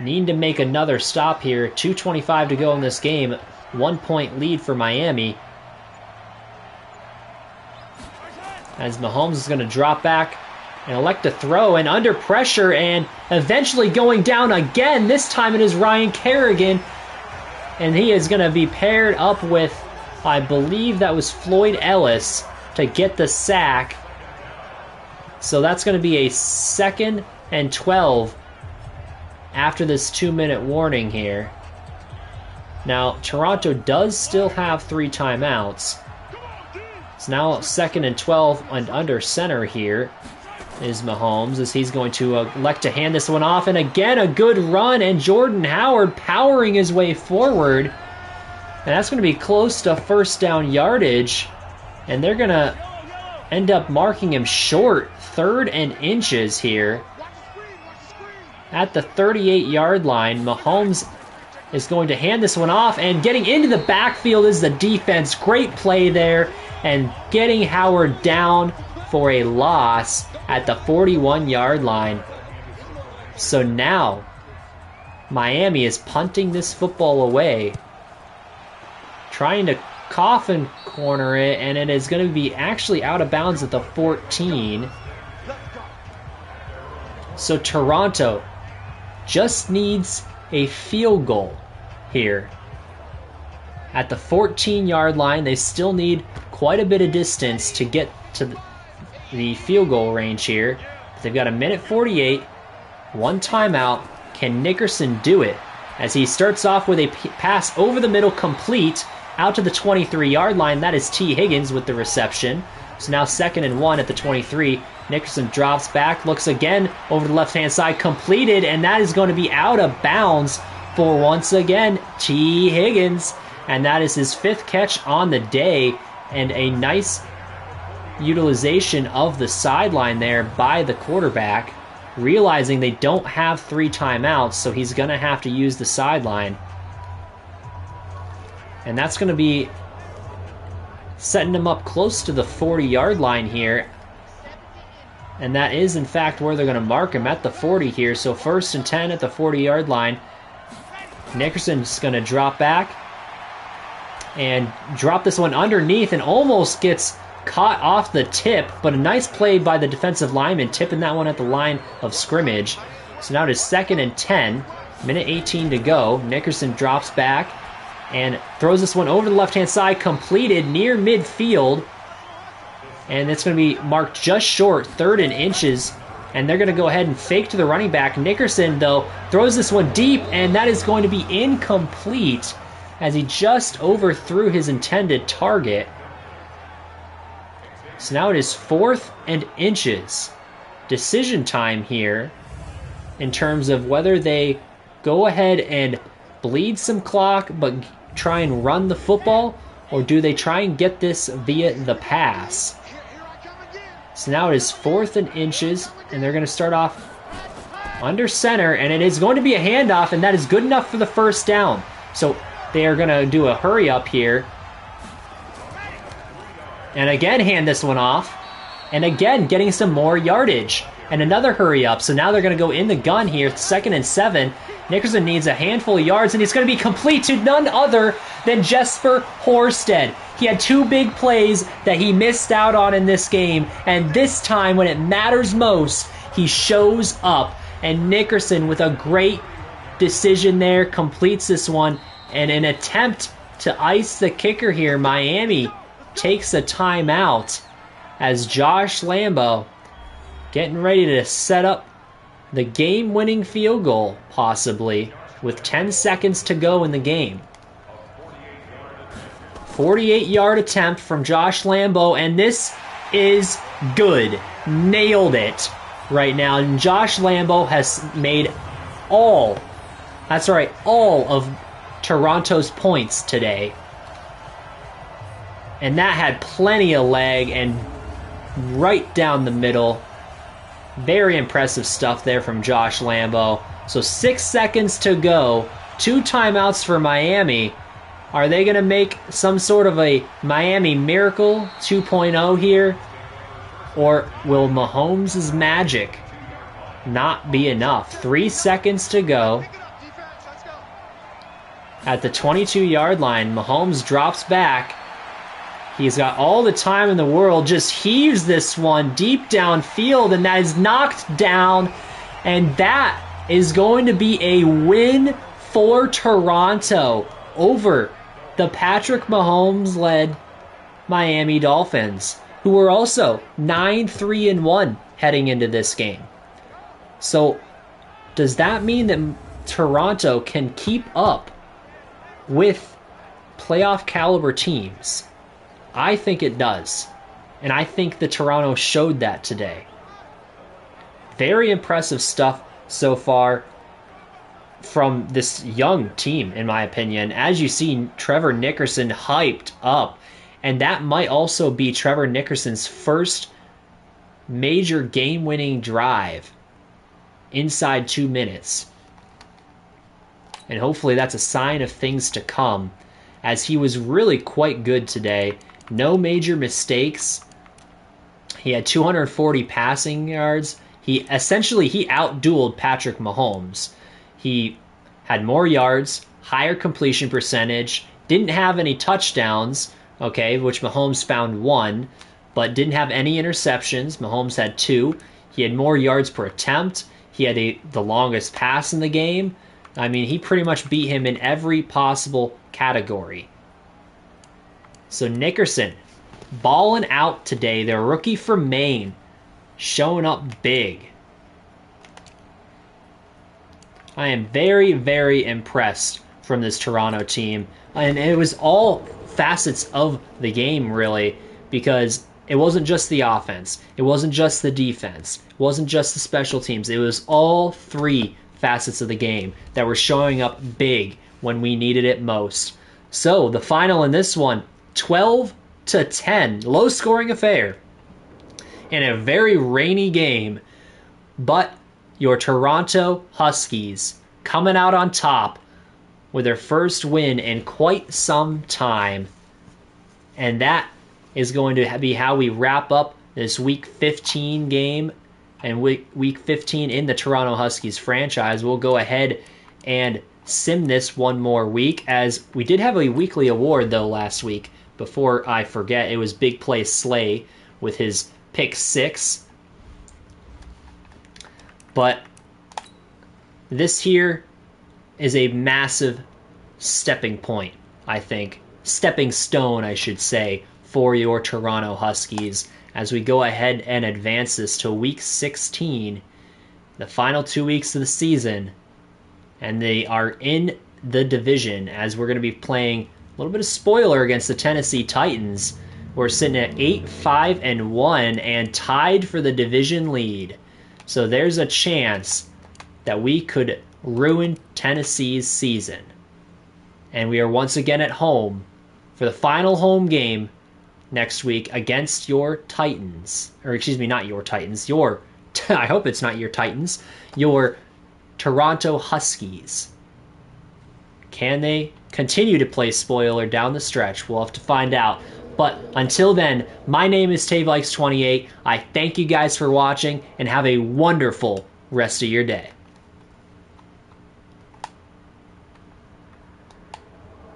Need to make another stop here. 2:25 to go in this game. 1-point lead for Miami. As Mahomes is going to drop back and elect to throw, and under pressure, and eventually going down again. This time it is Ryan Kerrigan, and he is going to be paired up with, I believe that was Floyd Ellis, to get the sack. So that's going to be a 2nd and 12 after this 2-minute warning here. Now, Toronto does still have 3 timeouts. It's now 2nd and 12, and under center here is Mahomes, as he's going to elect to hand this one off. And again, a good run, and Jordan Howard powering his way forward. And that's going to be close to 1st down yardage. And they're going to end up marking him short, 3rd and inches here. At the 38-yard line, Mahomes is going to hand this one off, and getting into the backfield is the defense. Great play there, and getting Howard down for a loss at the 41-yard line. So now, Miami is punting this football away, trying to coffin corner it, and it is going to be actually out of bounds at the 14. So Toronto just needs a field goal here. At the 14-yard line, they still need quite a bit of distance to get to the field goal range here. But they've got a minute 48, one timeout. Can Nickerson do it? As he starts off with a pass over the middle, complete, out to the 23-yard line. That is T. Higgins with the reception. So now 2nd and 1 at the 23. Nickerson drops back, looks again over the left-hand side, completed, and that is going to be out of bounds for, once again, T. Higgins. And that is his 5th catch on the day, and a nice utilization of the sideline there by the quarterback, realizing they don't have 3 timeouts, so he's going to have to use the sideline. And that's going to be setting him up close to the 40-yard line here. And that is, in fact, where they're going to mark him, at the 40 here. So 1st and 10 at the 40-yard line. Nickerson's going to drop back and drop this one underneath, and almost gets caught off the tip, but a nice play by the defensive lineman, tipping that one at the line of scrimmage. So now it is 2nd and 10, minute 18 to go. Nickerson drops back and throws this one over the left-hand side, completed near midfield, and it's going to be marked just short, 3rd and inches, and they're going to go ahead and fake to the running back. Nickerson, though, throws this one deep, and that is going to be incomplete, as he just overthrew his intended target. So now it is 4th and inches. Decision time here in terms of whether they go ahead and bleed some clock but try and run the football, or do they try and get this via the pass. So now it is 4th and inches, and they're going to start off under center, and it is going to be a handoff, and that is good enough for the 1st down. So they are going to do a hurry up here. And again, hand this one off. And again, getting some more yardage. And another hurry up. So now they're going to go in the gun here. 2nd and 7. Nickerson needs a handful of yards, and it's going to be complete to none other than Jesper Horsted. He had 2 big plays that he missed out on in this game. And this time, when it matters most, he shows up. And Nickerson, with a great decision there, completes this one. And an attempt to ice the kicker here, Miami takes a timeout as Josh Lambo getting ready to set up the game-winning field goal, possibly, with 10 seconds to go in the game. 48-yard attempt from Josh Lambo, and this is good. Nailed it right now. And Josh Lambo has made all of Toronto's points today. And that had plenty of leg and right down the middle. Very impressive stuff there from Josh Lambo. So 6 seconds to go. 2 timeouts for Miami. Are they going to make some sort of a Miami Miracle 2.0 here? Or will Mahomes' magic not be enough? 3 seconds to go. At the 22-yard line, Mahomes drops back. He's got all the time in the world, just heaves this one deep downfield, and that is knocked down. And that is going to be a win for Toronto over the Patrick Mahomes-led Miami Dolphins, who were also 9-3-1 heading into this game. So does that mean that Toronto can keep up with playoff caliber teams? I think it does. And I think that Toronto showed that today. Very impressive stuff so far from this young team, in my opinion. As you see, Trevor Nickerson hyped up. And that might also be Trevor Nickerson's first major game-winning drive inside 2 minutes. And hopefully that's a sign of things to come, as he was really quite good today. No major mistakes. He had 240 passing yards. He outdueled Patrick Mahomes. He had more yards, higher completion percentage, didn't have any touchdowns, okay, which Mahomes found 1, but didn't have any interceptions. Mahomes had 2. He had more yards per attempt. He had the longest pass in the game. I mean, he pretty much beat him in every possible category. So Nickerson, balling out today. Their rookie from Maine, showing up big. I am very, very impressed from this Toronto team. And it was all facets of the game, really, because it wasn't just the offense. It wasn't just the defense. It wasn't just the special teams. It was all three facets of the game that were showing up big when we needed it most. So the final in this one, 12-10, low-scoring affair in a very rainy game, but your Toronto Huskies coming out on top with their first win in quite some time. And that is going to be how we wrap up this Week 15 game and Week 15 in the Toronto Huskies franchise. We'll go ahead and sim this one more week, as we did have a weekly award, though, last week. Before I forget, it was Big Play Slay with his pick 6. But this here is a massive stepping point, I think. Stepping stone, I should say, for your Toronto Huskies as we go ahead and advance this to Week 16, the final 2 weeks of the season. And they are in the division, as we're going to be playing a little bit of spoiler against the Tennessee Titans. We're sitting at 8-5-1 and tied for the division lead. So there's a chance that we could ruin Tennessee's season. And we are once again at home for the final home game next week against your Titans. Or excuse me, not your Titans. I hope it's not your Titans. Your Toronto Huskies. Can they continue to play spoiler down the stretch? We'll have to find out. But until then, my name is TaveLikes28. I thank you guys for watching and have a wonderful rest of your day.